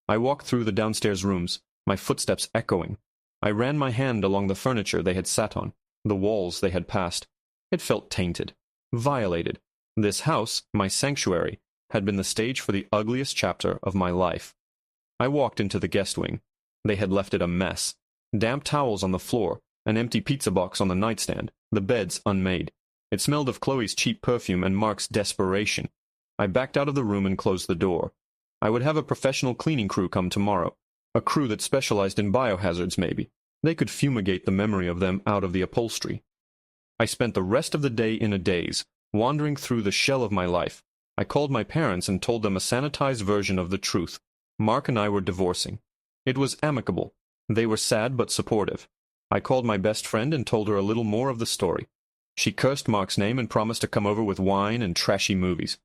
I walked through the downstairs rooms, my footsteps echoing. I ran my hand along the furniture they had sat on, the walls they had passed. It felt tainted, violated. This house, my sanctuary, had been the stage for the ugliest chapter of my life. I walked into the guest wing. They had left it a mess. Damp towels on the floor, an empty pizza box on the nightstand, the beds unmade. It smelled of Chloe's cheap perfume and Mark's desperation. I backed out of the room and closed the door. I would have a professional cleaning crew come tomorrow, a crew that specialized in biohazards maybe. They could fumigate the memory of them out of the upholstery. I spent the rest of the day in a daze, wandering through the shell of my life. I called my parents and told them a sanitized version of the truth. Mark and I were divorcing. It was amicable. They were sad but supportive. I called my best friend and told her a little more of the story. She cursed Mark's name and promised to come over with wine and trashy movies.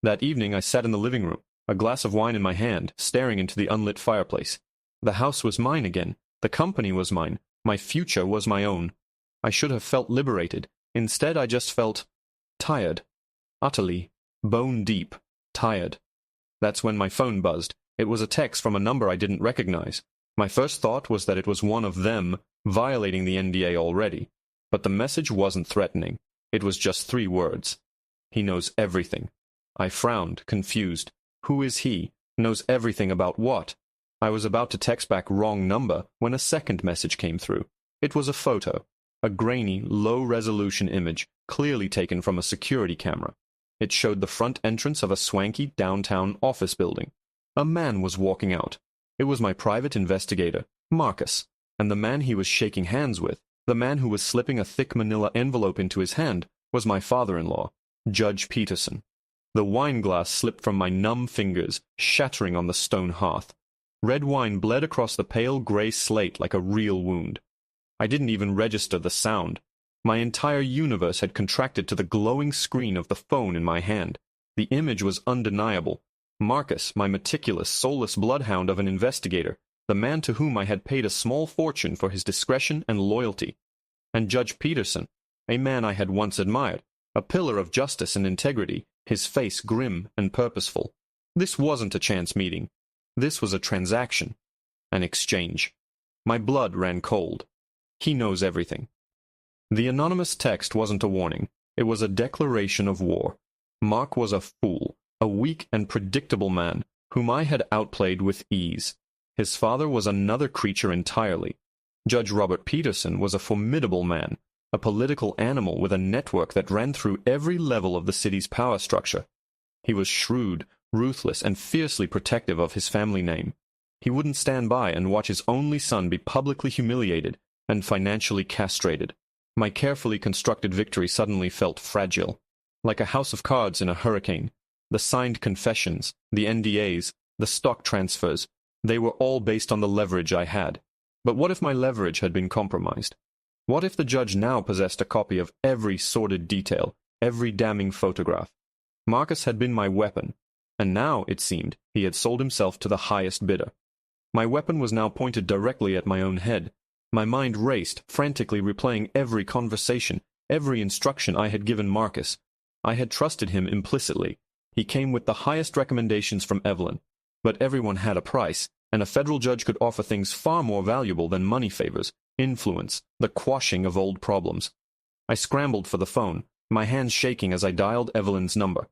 That evening I sat in the living room, a glass of wine in my hand, staring into the unlit fireplace. The house was mine again. The company was mine. My future was my own. I should have felt liberated. Instead, I just felt tired. Utterly, bone-deep, tired. That's when my phone buzzed. It was a text from a number I didn't recognize. My first thought was that it was one of them violating the NDA already. But the message wasn't threatening. It was just 3 words. He knows everything. I frowned, confused. Who is he? Knows everything about what? I was about to text back wrong number when a second message came through. It was a photo. A grainy, low-resolution image, clearly taken from a security camera. It showed the front entrance of a swanky downtown office building. A man was walking out. It was my private investigator, Marcus, and the man he was shaking hands with, the man who was slipping a thick manila envelope into his hand, was my father-in-law, Judge Peterson. The wine glass slipped from my numb fingers, shattering on the stone hearth. Red wine bled across the pale gray slate like a real wound. I didn't even register the sound. My entire universe had contracted to the glowing screen of the phone in my hand. The image was undeniable. Marcus, my meticulous, soulless bloodhound of an investigator, the man to whom I had paid a small fortune for his discretion and loyalty. And Judge Peterson, a man I had once admired, a pillar of justice and integrity, his face grim and purposeful. This wasn't a chance meeting. This was a transaction, an exchange. My blood ran cold. He knows everything. The anonymous text wasn't a warning. It was a declaration of war. Mark was a fool, a weak and predictable man, whom I had outplayed with ease. His father was another creature entirely. Judge Robert Peterson was a formidable man, a political animal with a network that ran through every level of the city's power structure. He was shrewd, ruthless, and fiercely protective of his family name. He wouldn't stand by and watch his only son be publicly humiliated and financially castrated. My carefully constructed victory suddenly felt fragile, like a house of cards in a hurricane. The signed confessions, the NDAs, the stock transfers, they were all based on the leverage I had. But what if my leverage had been compromised? What if the judge now possessed a copy of every sordid detail, every damning photograph? Marcus had been my weapon, and now, it seemed, he had sold himself to the highest bidder. My weapon was now pointed directly at my own head. My mind raced, frantically replaying every conversation, every instruction I had given Marcus. I had trusted him implicitly. He came with the highest recommendations from Evelyn. But everyone had a price, and a federal judge could offer things far more valuable than money favors, influence, the quashing of old problems. I scrambled for the phone, my hands shaking as I dialed Evelyn's number.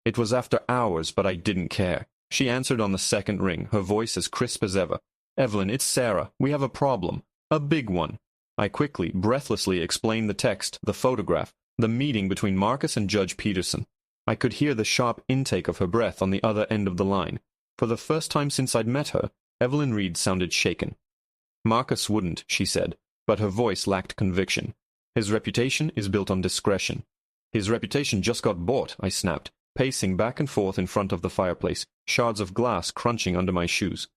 It was after hours, but I didn't care. She answered on the second ring, her voice as crisp as ever. "Evelyn, it's Sarah. We have a problem. A big one." I quickly, breathlessly explained the text, the photograph, the meeting between Marcus and Judge Peterson. I could hear the sharp intake of her breath on the other end of the line. For the first time since I'd met her, Evelyn Reed sounded shaken. "Marcus wouldn't," she said, but her voice lacked conviction. "His reputation is built on discretion." "His reputation just got bought," I snapped, pacing back and forth in front of the fireplace, shards of glass crunching under my shoes.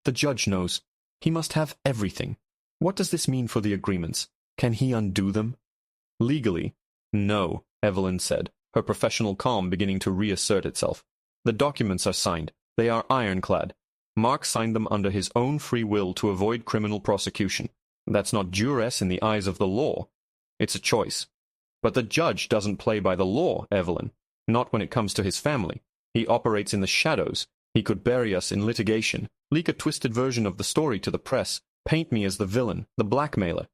"The judge knows. He must have everything. What does this mean for the agreements? Can he undo them?" "Legally, no," Evelyn said, her professional calm beginning to reassert itself. "The documents are signed. They are ironclad. Mark signed them under his own free will to avoid criminal prosecution. That's not duress in the eyes of the law. It's a choice. But the judge doesn't play by the law, Evelyn. Not when it comes to his family. He operates in the shadows. He could bury us in litigation, leak a twisted version of the story to the press, paint me as the villain, the blackmailer.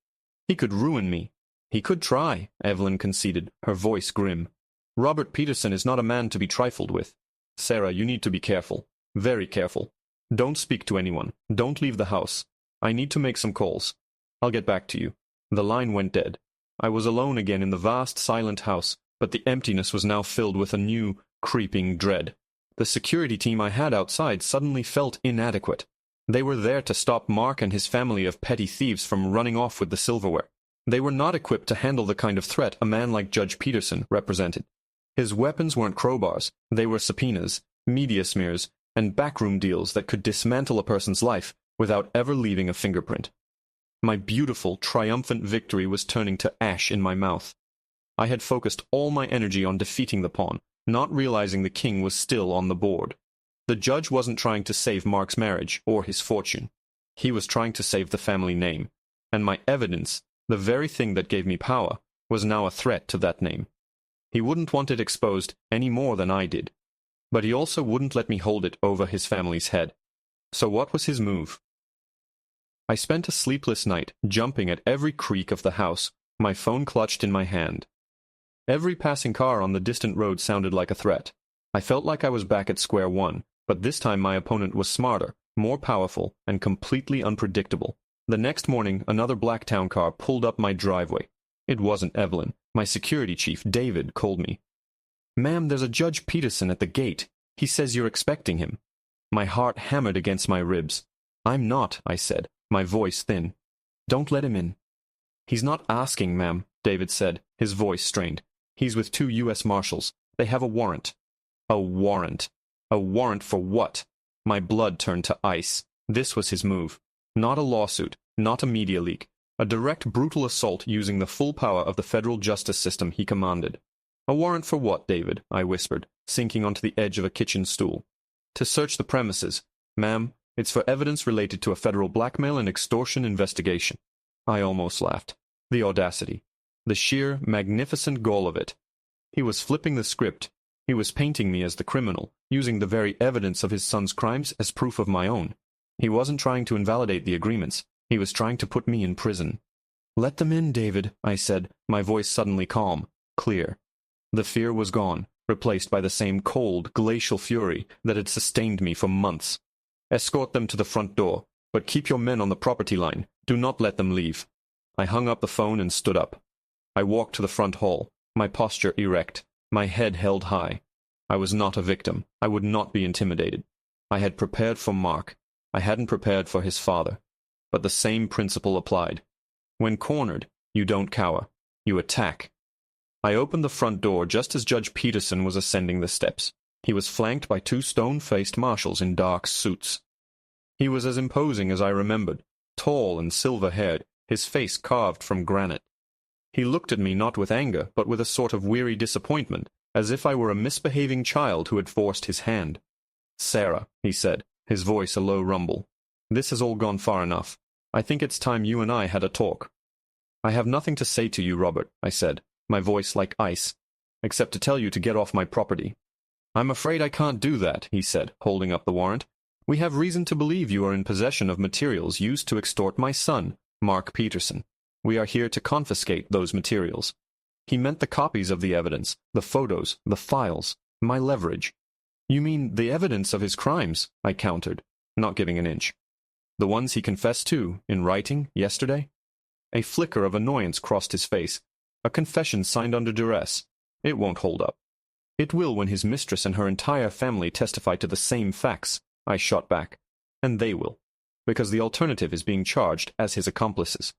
He could ruin me." "He could try," Evelyn conceded, her voice grim. "Robert Peterson is not a man to be trifled with. Sarah, you need to be careful. Very careful. Don't speak to anyone. Don't leave the house. I need to make some calls. I'll get back to you." The line went dead. I was alone again in the vast, silent house, but the emptiness was now filled with a new, creeping dread. The security team I had outside suddenly felt inadequate. They were there to stop Mark and his family of petty thieves from running off with the silverware. They were not equipped to handle the kind of threat a man like Judge Peterson represented. His weapons weren't crowbars. They were subpoenas, media smears, and backroom deals that could dismantle a person's life without ever leaving a fingerprint. My beautiful, triumphant victory was turning to ash in my mouth. I had focused all my energy on defeating the pawn, not realizing the king was still on the board. The judge wasn't trying to save Mark's marriage or his fortune. He was trying to save the family name, and my evidence, the very thing that gave me power, was now a threat to that name. He wouldn't want it exposed any more than I did, but he also wouldn't let me hold it over his family's head. So what was his move? I spent a sleepless night, jumping at every creak of the house, my phone clutched in my hand. Every passing car on the distant road sounded like a threat. I felt like I was back at square one, but this time my opponent was smarter, more powerful, and completely unpredictable. The next morning, another black town car pulled up my driveway. It wasn't Evelyn. My security chief, David, called me. "Ma'am, there's a Judge Peterson at the gate. He says you're expecting him." My heart hammered against my ribs. "I'm not," I said, my voice thin. "Don't let him in." "He's not asking, ma'am," David said, his voice strained. "He's with 2 U.S. Marshals. They have a warrant." A warrant. A warrant for what? My blood turned to ice. This was his move. Not a lawsuit, not a media leak. A direct, brutal assault using the full power of the federal justice system he commanded. "A warrant for what, David?" I whispered, sinking onto the edge of a kitchen stool. "To search the premises. Ma'am, it's for evidence related to a federal blackmail and extortion investigation." I almost laughed. The audacity. The sheer, magnificent gall of it. He was flipping the script. He was painting me as the criminal, using the very evidence of his son's crimes as proof of my own. He wasn't trying to invalidate the agreements. He was trying to put me in prison. "Let them in, David," I said, my voice suddenly calm, clear. The fear was gone, replaced by the same cold, glacial fury that had sustained me for months. "Escort them to the front door, but keep your men on the property line. Do not let them leave." I hung up the phone and stood up. I walked to the front hall, my posture erect, my head held high. I was not a victim. I would not be intimidated. I had prepared for Mark. I hadn't prepared for his father. But the same principle applied. When cornered, you don't cower. You attack. I opened the front door just as Judge Peterson was ascending the steps. He was flanked by 2 stone-faced marshals in dark suits. He was as imposing as I remembered, tall and silver-haired, his face carved from granite. He looked at me not with anger, but with a sort of weary disappointment, as if I were a misbehaving child who had forced his hand. "Sarah," he said, his voice a low rumble, "this has all gone far enough. I think it's time you and I had a talk." "I have nothing to say to you, Robert," I said, my voice like ice, "except to tell you to get off my property." "I'm afraid I can't do that," he said, holding up the warrant. "We have reason to believe you are in possession of materials used to extort my son, Mark Peterson. We are here to confiscate those materials." He meant the copies of the evidence, the photos, the files, my leverage. "You mean the evidence of his crimes?" I countered, not giving an inch. "The ones he confessed to, in writing, yesterday?" A flicker of annoyance crossed his face. "A confession signed under duress. It won't hold up." "It will when his mistress and her entire family testify to the same facts," I shot back. "And they will, because the alternative is being charged as his accomplices."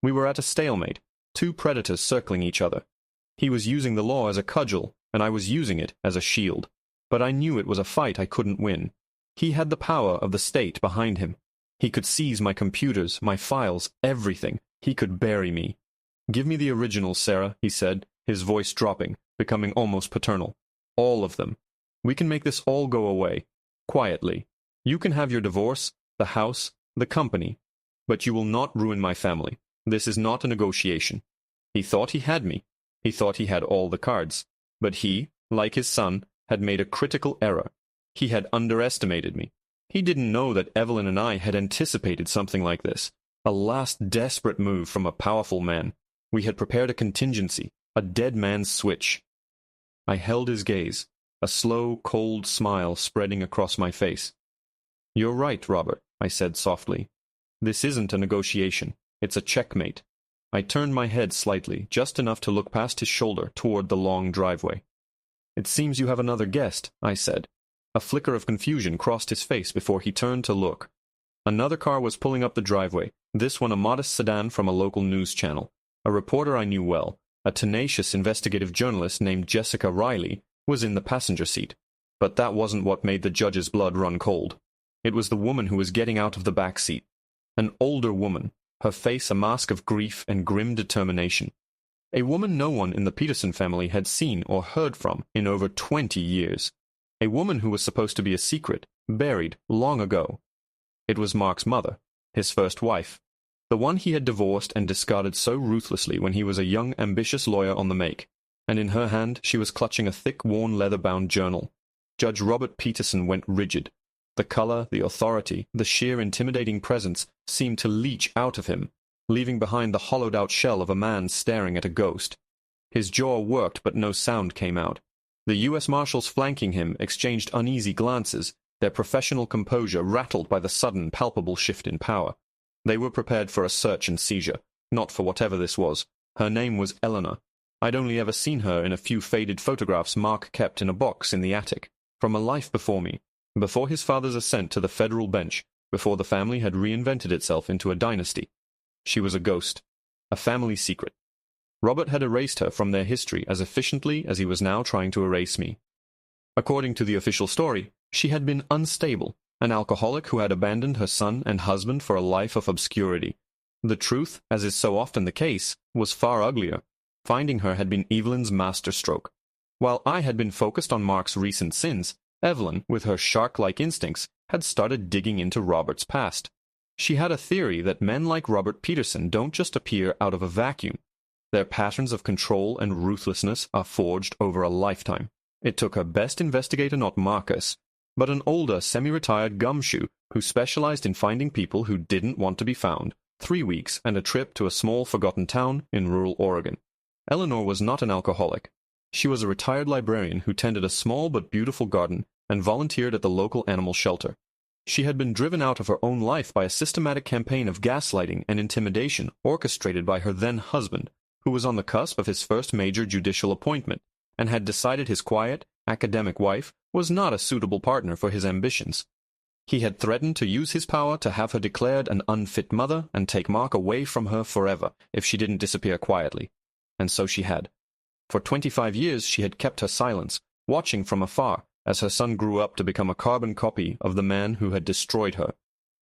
We were at a stalemate, 2 predators circling each other. He was using the law as a cudgel, and I was using it as a shield. But I knew it was a fight I couldn't win. He had the power of the state behind him. He could seize my computers, my files, everything. He could bury me. "Give me the originals, Sarah," he said, his voice dropping, becoming almost paternal. "All of them. We can make this all go away. Quietly. You can have your divorce, the house, the company. But you will not ruin my family. This is not a negotiation." He thought he had me. He thought he had all the cards. But he, like his son, had made a critical error. He had underestimated me. He didn't know that Evelyn and I had anticipated something like this. A last desperate move from a powerful man. We had prepared a contingency, a dead man's switch. I held his gaze, a slow, cold smile spreading across my face. "You're right, Robert," I said softly. "This isn't a negotiation. It's a checkmate." I turned my head slightly, just enough to look past his shoulder toward the long driveway. "It seems you have another guest," I said. A flicker of confusion crossed his face before he turned to look. Another car was pulling up the driveway, this one a modest sedan from a local news channel. A reporter I knew well, a tenacious investigative journalist named Jessica Riley, was in the passenger seat. But that wasn't what made the judge's blood run cold. It was the woman who was getting out of the back seat. An older woman, her face a mask of grief and grim determination. A woman no one in the Peterson family had seen or heard from in over 20 years. A woman who was supposed to be a secret, buried long ago. It was Mark's mother, his first wife, the one he had divorced and discarded so ruthlessly when he was a young, ambitious lawyer on the make, and in her hand she was clutching a thick, worn, leather-bound journal. Judge Robert Peterson went rigid. The color, the authority, the sheer intimidating presence seemed to leach out of him, leaving behind the hollowed-out shell of a man staring at a ghost. His jaw worked, but no sound came out. The U.S. Marshals flanking him exchanged uneasy glances, their professional composure rattled by the sudden, palpable shift in power. They were prepared for a search and seizure, not for whatever this was. Her name was Eleanor. I'd only ever seen her in a few faded photographs Mark kept in a box in the attic. From a life before me, before his father's ascent to the federal bench, before the family had reinvented itself into a dynasty. She was a ghost, a family secret. Robert had erased her from their history as efficiently as he was now trying to erase me. According to the official story, she had been unstable, an alcoholic who had abandoned her son and husband for a life of obscurity. The truth, as is so often the case, was far uglier. Finding her had been Evelyn's masterstroke. While I had been focused on Mark's recent sins, Evelyn, with her shark-like instincts, had started digging into Robert's past. She had a theory that men like Robert Peterson don't just appear out of a vacuum. Their patterns of control and ruthlessness are forged over a lifetime. It took her best investigator, not Marcus, but an older, semi-retired gumshoe who specialized in finding people who didn't want to be found, 3 weeks and a trip to a small, forgotten town in rural Oregon. Eleanor was not an alcoholic. She was a retired librarian who tended a small but beautiful garden and volunteered at the local animal shelter. She had been driven out of her own life by a systematic campaign of gaslighting and intimidation orchestrated by her then-husband, who was on the cusp of his first major judicial appointment, and had decided his quiet, academic wife was not a suitable partner for his ambitions. He had threatened to use his power to have her declared an unfit mother and take Mark away from her forever if she didn't disappear quietly. And so she had. For 25 years she had kept her silence, watching from afar as her son grew up to become a carbon copy of the man who had destroyed her.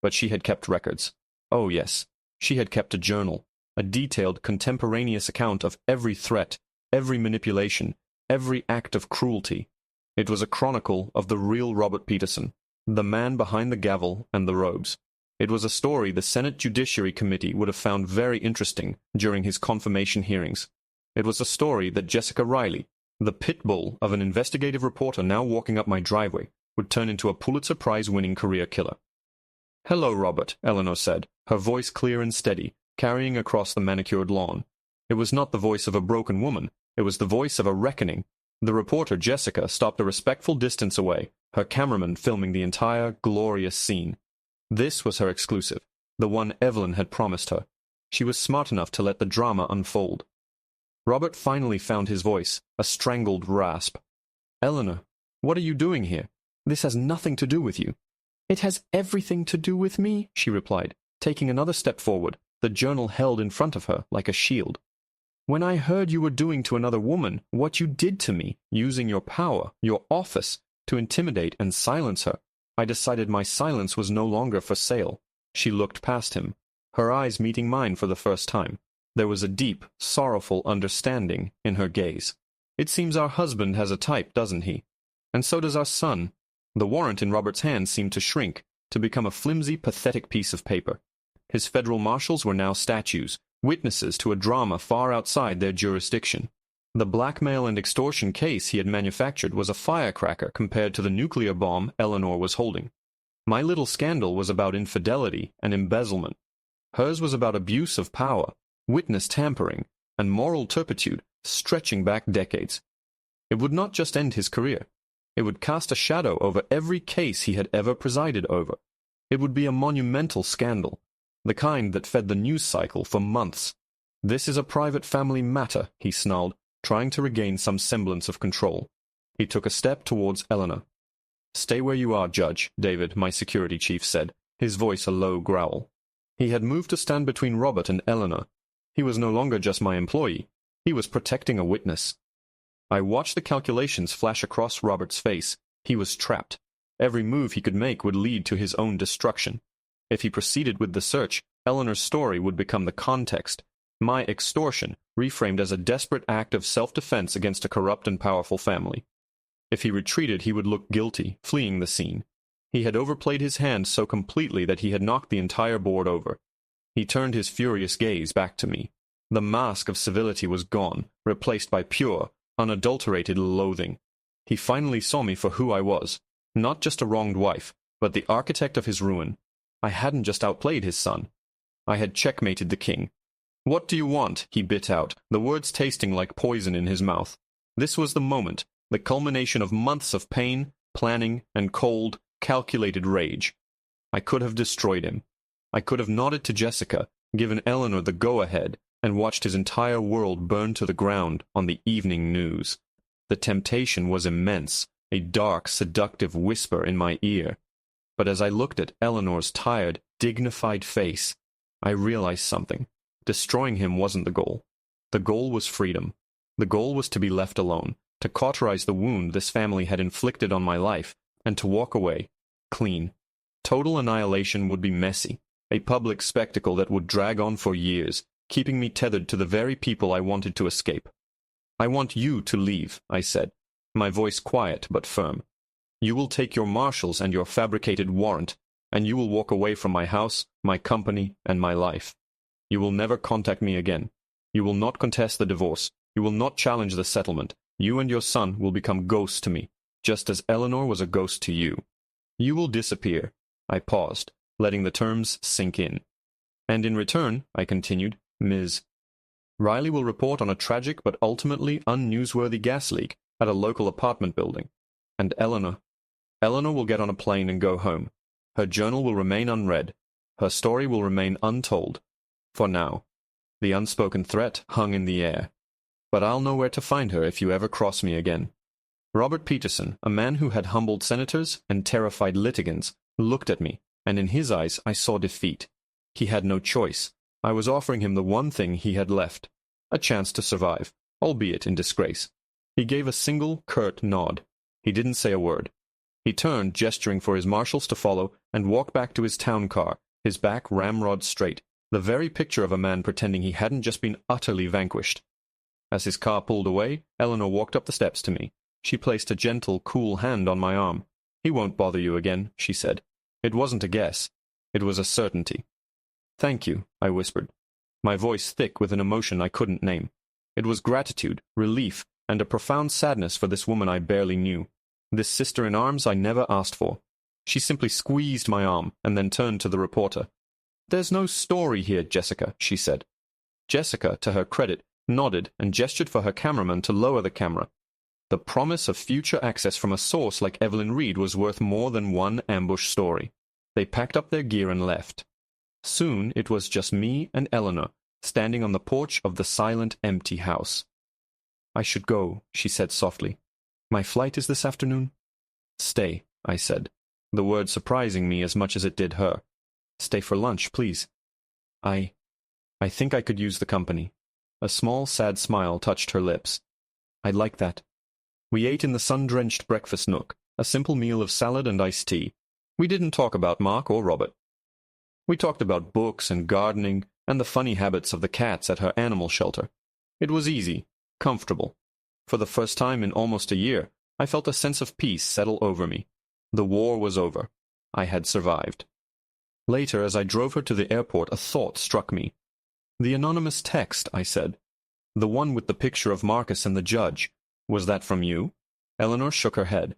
But she had kept records. Oh yes, she had kept a journal, a detailed contemporaneous account of every threat, every manipulation, every act of cruelty. It was a chronicle of the real Robert Peterson, the man behind the gavel and the robes. It was a story the Senate Judiciary Committee would have found very interesting during his confirmation hearings. It was a story that Jessica Riley, the pit bull of an investigative reporter now walking up my driveway, would turn into a Pulitzer Prize-winning career killer. "Hello, Robert," Eleanor said, her voice clear and steady, carrying across the manicured lawn. It was not the voice of a broken woman. It was the voice of a reckoning. The reporter, Jessica, stopped a respectful distance away, her cameraman filming the entire glorious scene. This was her exclusive, the one Evelyn had promised her. She was smart enough to let the drama unfold. Robert finally found his voice, a strangled rasp. "Eleanor, what are you doing here? This has nothing to do with you." "It has everything to do with me," she replied, taking another step forward, the journal held in front of her like a shield. "When I heard you were doing to another woman what you did to me, using your power, your office, to intimidate and silence her, I decided my silence was no longer for sale." She looked past him, her eyes meeting mine for the first time. There was a deep, sorrowful understanding in her gaze. "It seems our husband has a type, doesn't he? And so does our son." The warrant in Robert's hand seemed to shrink, to become a flimsy, pathetic piece of paper. His federal marshals were now statues, witnesses to a drama far outside their jurisdiction. The blackmail and extortion case he had manufactured was a firecracker compared to the nuclear bomb Eleanor was holding. My little scandal was about infidelity and embezzlement. Hers was about abuse of power, witness tampering, and moral turpitude stretching back decades. It would not just end his career. It would cast a shadow over every case he had ever presided over. It would be a monumental scandal, the kind that fed the news cycle for months. "This is a private family matter," he snarled, trying to regain some semblance of control. He took a step towards Eleanor. "Stay where you are, Judge," David, my security chief, said, his voice a low growl. He had moved to stand between Robert and Eleanor. He was no longer just my employee. He was protecting a witness. I watched the calculations flash across Robert's face. He was trapped. Every move he could make would lead to his own destruction. If he proceeded with the search, Eleanor's story would become the context. My extortion, reframed as a desperate act of self-defense against a corrupt and powerful family. If he retreated, he would look guilty, fleeing the scene. He had overplayed his hand so completely that he had knocked the entire board over. He turned his furious gaze back to me. The mask of civility was gone, replaced by pure, unadulterated loathing. He finally saw me for who I was, not just a wronged wife, but the architect of his ruin. I hadn't just outplayed his son. I had checkmated the king. "What do you want?" he bit out, the words tasting like poison in his mouth. This was the moment, the culmination of months of pain, planning, and cold, calculated rage. I could have destroyed him. I could have nodded to Jessica, given Eleanor the go-ahead, and watched his entire world burn to the ground on the evening news. The temptation was immense, a dark, seductive whisper in my ear. But as I looked at Eleanor's tired, dignified face, I realized something. Destroying him wasn't the goal. The goal was freedom. The goal was to be left alone, to cauterize the wound this family had inflicted on my life, and to walk away, clean. Total annihilation would be messy, a public spectacle that would drag on for years, keeping me tethered to the very people I wanted to escape. "I want you to leave," I said, my voice quiet but firm. "You will take your marshals and your fabricated warrant, and you will walk away from my house, my company, and my life. You will never contact me again. You will not contest the divorce. You will not challenge the settlement. You and your son will become ghosts to me, just as Eleanor was a ghost to you. You will disappear." I paused, letting the terms sink in. "And in return," I continued, "Ms. Riley will report on a tragic but ultimately unnewsworthy gas leak at a local apartment building. And Eleanor will get on a plane and go home. Her journal will remain unread. Her story will remain untold. For now." The unspoken threat hung in the air. "But I'll know where to find her if you ever cross me again." Robert Peterson, a man who had humbled senators and terrified litigants, looked at me, and in his eyes I saw defeat. He had no choice. I was offering him the one thing he had left, a chance to survive, albeit in disgrace. He gave a single, curt nod. He didn't say a word. He turned, gesturing for his marshals to follow, and walked back to his town car, his back ramrod straight, the very picture of a man pretending he hadn't just been utterly vanquished. As his car pulled away, Eleanor walked up the steps to me. She placed a gentle, cool hand on my arm. "He won't bother you again," she said. It wasn't a guess. It was a certainty. "Thank you," I whispered, my voice thick with an emotion I couldn't name. It was gratitude, relief, and a profound sadness for this woman I barely knew. This sister-in-arms I never asked for. She simply squeezed my arm and then turned to the reporter. "There's no story here, Jessica," she said. Jessica, to her credit, nodded and gestured for her cameraman to lower the camera. The promise of future access from a source like Evelyn Reed was worth more than one ambush story. They packed up their gear and left. Soon it was just me and Eleanor, standing on the porch of the silent, empty house. "I should go," she said softly. "My flight is this afternoon?" "Stay," I said, the word surprising me as much as it did her. "Stay for lunch, please." I think I could use the company." A small, sad smile touched her lips. "I'd like that." We ate in the sun-drenched breakfast nook, a simple meal of salad and iced tea. We didn't talk about Mark or Robert. We talked about books and gardening and the funny habits of the cats at her animal shelter. It was easy, comfortable. For the first time in almost a year, I felt a sense of peace settle over me. The war was over. I had survived. Later, as I drove her to the airport, a thought struck me. "The anonymous text," I said. "The one with the picture of Marcus and the judge. Was that from you?" Eleanor shook her head.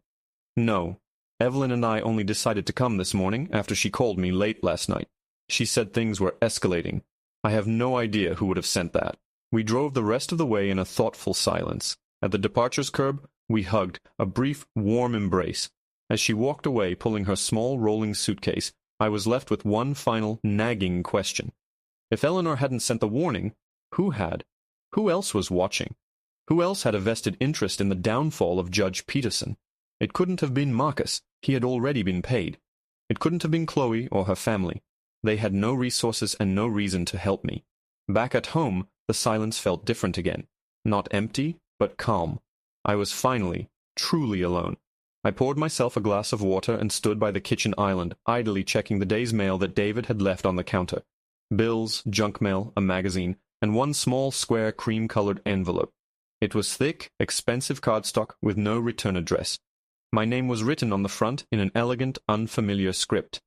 "No. Evelyn and I only decided to come this morning after she called me late last night. She said things were escalating. I have no idea who would have sent that." We drove the rest of the way in a thoughtful silence. At the departures curb, we hugged, a brief, warm embrace. As she walked away, pulling her small rolling suitcase, I was left with one final, nagging question. If Eleanor hadn't sent the warning, who had? Who else was watching? Who else had a vested interest in the downfall of Judge Peterson? It couldn't have been Marcus. He had already been paid. It couldn't have been Chloe or her family. They had no resources and no reason to help me. Back at home, the silence felt different again. Not empty, but calm. I was finally, truly alone. I poured myself a glass of water and stood by the kitchen island, idly checking the day's mail that David had left on the counter. Bills, junk mail, a magazine, and one small square cream-colored envelope. It was thick, expensive cardstock with no return address. My name was written on the front in an elegant, unfamiliar script.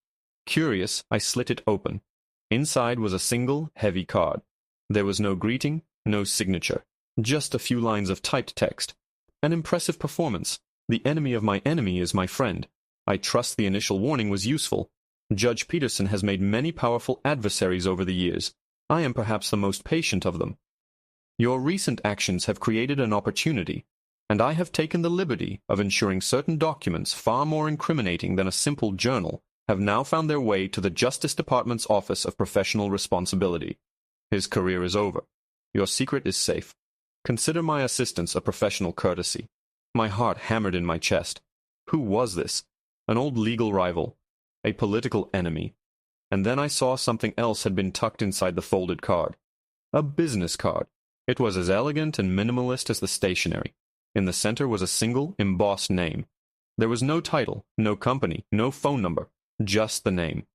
Curious, I slit it open. Inside was a single, heavy card. There was no greeting, no signature, just a few lines of typed text. An impressive performance. The enemy of my enemy is my friend. I trust the initial warning was useful. Judge Peterson has made many powerful adversaries over the years. I am perhaps the most patient of them. Your recent actions have created an opportunity, and I have taken the liberty of ensuring certain documents far more incriminating than a simple journal have now found their way to the Justice Department's Office of Professional Responsibility. His career is over. Your secret is safe. Consider my assistance a professional courtesy. My heart hammered in my chest. Who was this? An old legal rival, a political enemy. And then I saw something else had been tucked inside the folded card. A business card. It was as elegant and minimalist as the stationery. In the center was a single, embossed name. There was no title, no company, no phone number, just the name.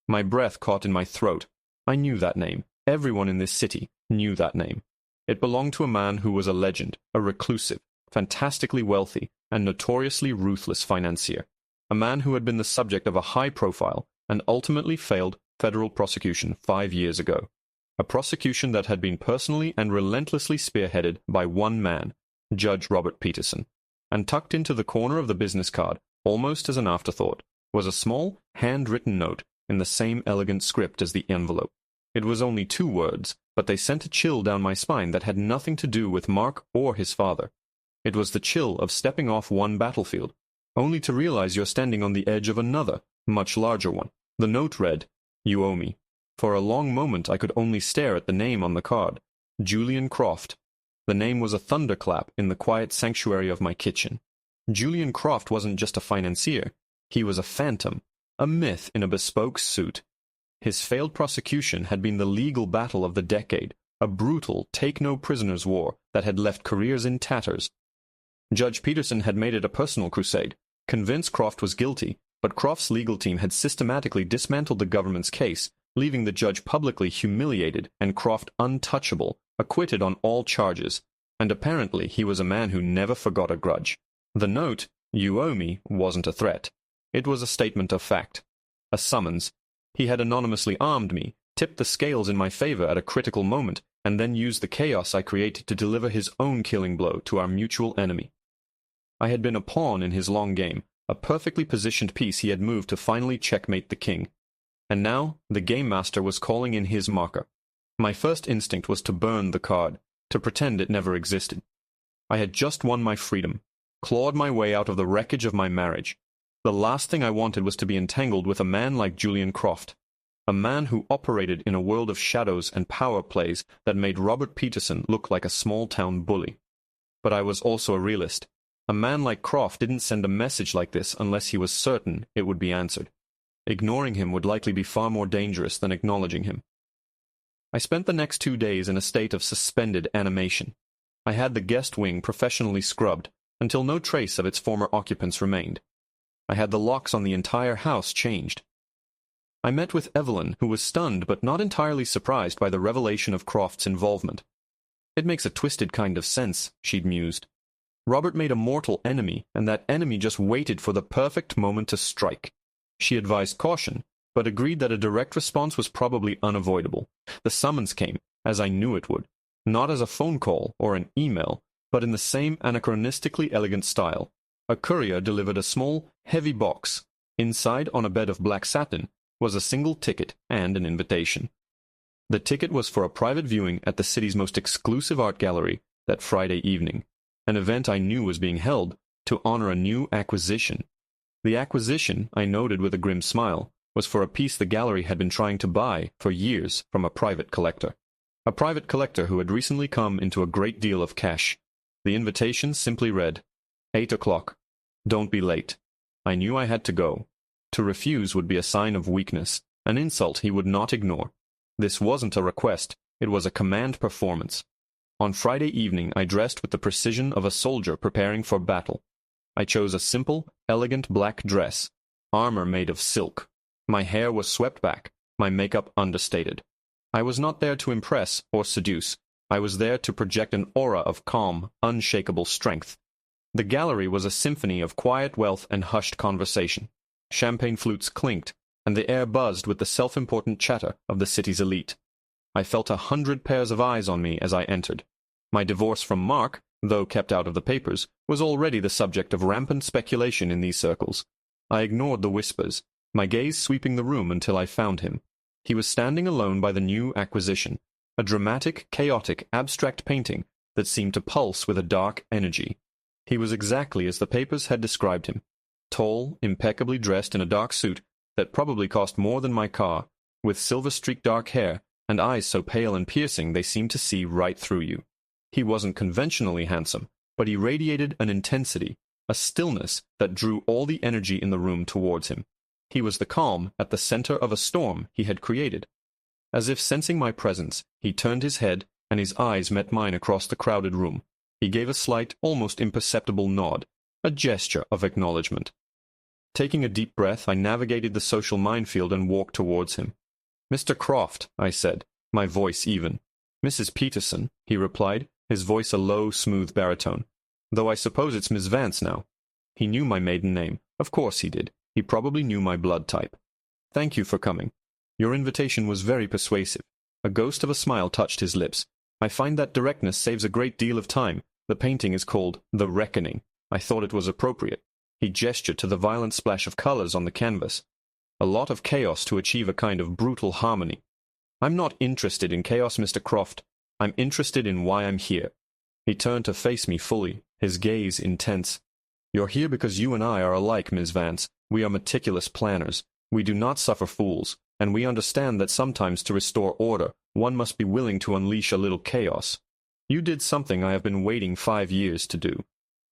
My breath caught in my throat. I knew that name. Everyone in this city knew that name. It belonged to a man who was a legend, a reclusive, fantastically wealthy, and notoriously ruthless financier. A man who had been the subject of a high-profile and ultimately failed federal prosecution 5 years ago. A prosecution that had been personally and relentlessly spearheaded by one man, Judge Robert Peterson. And tucked into the corner of the business card, almost as an afterthought, was a small, handwritten note in the same elegant script as the envelope. It was only 2 words, but they sent a chill down my spine that had nothing to do with Mark or his father. It was the chill of stepping off one battlefield, only to realize you're standing on the edge of another, much larger one. The note read, "You owe me." For a long moment I could only stare at the name on the card, Julian Croft. The name was a thunderclap in the quiet sanctuary of my kitchen. Julian Croft wasn't just a financier. He was a phantom, a myth in a bespoke suit. His failed prosecution had been the legal battle of the decade, a brutal, take-no-prisoners war that had left careers in tatters. Judge Peterson had made it a personal crusade, convinced Croft was guilty, but Croft's legal team had systematically dismantled the government's case, leaving the judge publicly humiliated and Croft untouchable, acquitted on all charges, and apparently he was a man who never forgot a grudge. The note, "You owe me," wasn't a threat. It was a statement of fact. A summons. He had anonymously armed me, tipped the scales in my favor at a critical moment, and then used the chaos I created to deliver his own killing blow to our mutual enemy. I had been a pawn in his long game, a perfectly positioned piece he had moved to finally checkmate the king. And now the game master was calling in his marker. My first instinct was to burn the card, to pretend it never existed. I had just won my freedom, clawed my way out of the wreckage of my marriage. The last thing I wanted was to be entangled with a man like Julian Croft, a man who operated in a world of shadows and power plays that made Robert Peterson look like a small-town bully. But I was also a realist. A man like Croft didn't send a message like this unless he was certain it would be answered. Ignoring him would likely be far more dangerous than acknowledging him. I spent the next 2 days in a state of suspended animation. I had the guest wing professionally scrubbed, until no trace of its former occupants remained. I had the locks on the entire house changed. I met with Evelyn, who was stunned but not entirely surprised by the revelation of Croft's involvement. "It makes a twisted kind of sense," she'd mused. "Robert made a mortal enemy, and that enemy just waited for the perfect moment to strike." She advised caution, but agreed that a direct response was probably unavoidable. The summons came, as I knew it would, not as a phone call or an email, but in the same anachronistically elegant style. A courier delivered a small, heavy box. Inside, on a bed of black satin, was a single ticket and an invitation. The ticket was for a private viewing at the city's most exclusive art gallery that Friday evening, an event I knew was being held to honor a new acquisition. The acquisition, I noted with a grim smile, was for a piece the gallery had been trying to buy for years from a private collector. A private collector who had recently come into a great deal of cash. The invitation simply read, 8 o'clock. Don't be late. I knew I had to go. To refuse would be a sign of weakness, an insult he would not ignore. This wasn't a request, it was a command performance. On Friday evening I dressed with the precision of a soldier preparing for battle. I chose a simple, elegant black dress, armor made of silk. My hair was swept back, my makeup understated. I was not there to impress or seduce. I was there to project an aura of calm, unshakable strength. The gallery was a symphony of quiet wealth and hushed conversation. Champagne flutes clinked, and the air buzzed with the self-important chatter of the city's elite. I felt 100 pairs of eyes on me as I entered. My divorce from Mark, though kept out of the papers, was already the subject of rampant speculation in these circles. I ignored the whispers, my gaze sweeping the room until I found him. He was standing alone by the new acquisition, a dramatic, chaotic, abstract painting that seemed to pulse with a dark energy. He was exactly as the papers had described him, tall, impeccably dressed in a dark suit that probably cost more than my car, with silver-streaked dark hair and eyes so pale and piercing they seemed to see right through you. He wasn't conventionally handsome, but he radiated an intensity, a stillness that drew all the energy in the room towards him. He was the calm at the center of a storm he had created. As if sensing my presence, he turned his head, and his eyes met mine across the crowded room. He gave a slight, almost imperceptible nod, a gesture of acknowledgement. Taking a deep breath, I navigated the social minefield and walked towards him. "Mr. Croft," I said, my voice even. "Mrs. Peterson," he replied, his voice a low, smooth baritone. "Though I suppose it's Miss Vance now." He knew my maiden name. Of course he did. He probably knew my blood type. "Thank you for coming. Your invitation was very persuasive." A ghost of a smile touched his lips. "I find that directness saves a great deal of time. The painting is called The Reckoning. I thought it was appropriate." He gestured to the violent splash of colors on the canvas. "A lot of chaos to achieve a kind of brutal harmony." "I'm not interested in chaos, Mr. Croft. I'm interested in why I'm here." He turned to face me fully, his gaze intense. "You're here because you and I are alike, Miss Vance. We are meticulous planners. We do not suffer fools, and we understand that sometimes to restore order, one must be willing to unleash a little chaos. You did something I have been waiting 5 years to do.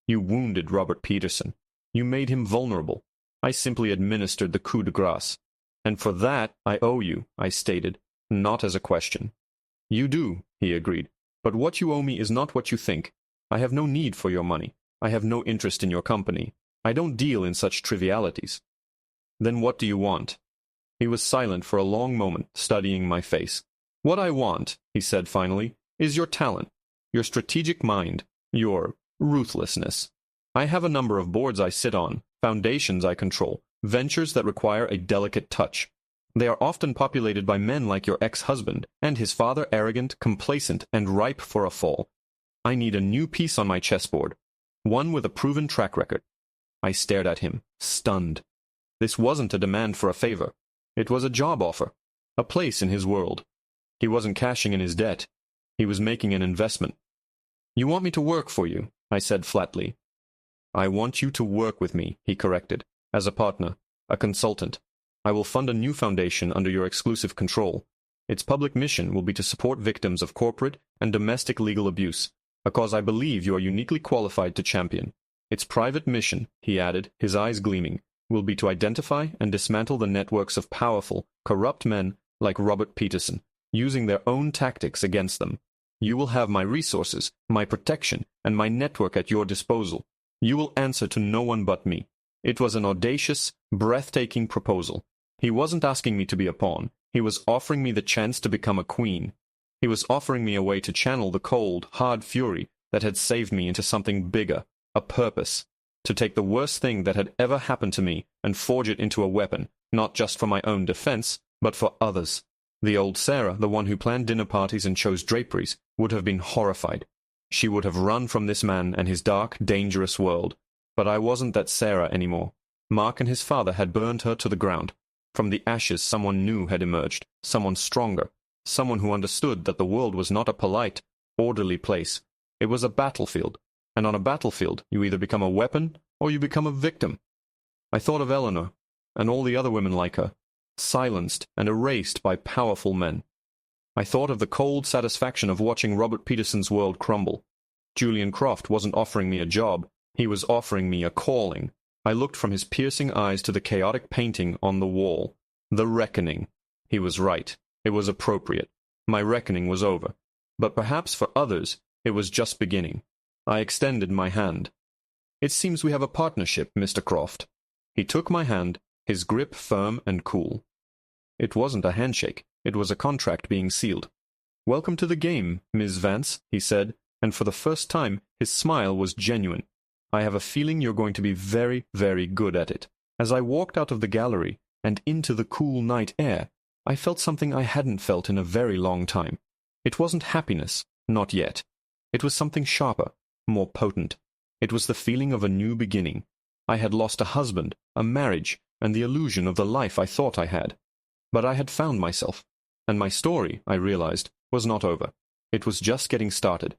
You wounded Robert Peterson. You made him vulnerable. I simply administered the coup de grace. And for that I owe you," I stated, not as a question. "You do," he agreed. "But what you owe me is not what you think. I have no need for your money. I have no interest in your company. I don't deal in such trivialities." "Then what do you want?" He was silent for a long moment, studying my face. "What I want," he said finally, "is your talent, your strategic mind, your ruthlessness. I have a number of boards I sit on, foundations I control, ventures that require a delicate touch. They are often populated by men like your ex-husband, and his father arrogant, complacent, and ripe for a fall. I need a new piece on my chessboard, one with a proven track record." I stared at him, stunned. This wasn't a demand for a favor. It was a job offer, a place in his world. He wasn't cashing in his debt. He was making an investment. "You want me to work for you," I said flatly. "I want you to work with me," he corrected, "as a partner, a consultant. I will fund a new foundation under your exclusive control. Its public mission will be to support victims of corporate and domestic legal abuse, a cause I believe you are uniquely qualified to champion. Its private mission," he added, his eyes gleaming, "will be to identify and dismantle the networks of powerful, corrupt men like Robert Peterson, using their own tactics against them. You will have my resources, my protection, and my network at your disposal. You will answer to no one but me." It was an audacious, breathtaking proposal. He wasn't asking me to be a pawn. He was offering me the chance to become a queen. He was offering me a way to channel the cold, hard fury that had saved me into something bigger, a purpose. To take the worst thing that had ever happened to me and forge it into a weapon, not just for my own defense, but for others. The old Sarah, the one who planned dinner parties and chose draperies, would have been horrified. She would have run from this man and his dark, dangerous world. But I wasn't that Sarah anymore. Mark and his father had burned her to the ground. From the ashes someone new had emerged, someone stronger, someone who understood that the world was not a polite, orderly place. It was a battlefield, and on a battlefield you either become a weapon or you become a victim. I thought of Eleanor, and all the other women like her, silenced and erased by powerful men. I thought of the cold satisfaction of watching Robert Peterson's world crumble. Julian Croft wasn't offering me a job. He was offering me a calling. I looked from his piercing eyes to the chaotic painting on the wall. The Reckoning. He was right. It was appropriate. My reckoning was over. But perhaps for others, it was just beginning. I extended my hand. It seems we have a partnership, Mr. Croft." He took my hand, his grip firm and cool. It wasn't a handshake, it was a contract being sealed. "Welcome to the game, Miss Vance," he said, and for the first time his smile was genuine. "I have a feeling you're going to be very, very good at it." As I walked out of the gallery and into the cool night air, I felt something I hadn't felt in a very long time. It wasn't happiness, not yet. It was something sharper, more potent. It was the feeling of a new beginning. I had lost a husband, a marriage, and the illusion of the life I thought I had. But I had found myself, and my story, I realized, was not over. It was just getting started.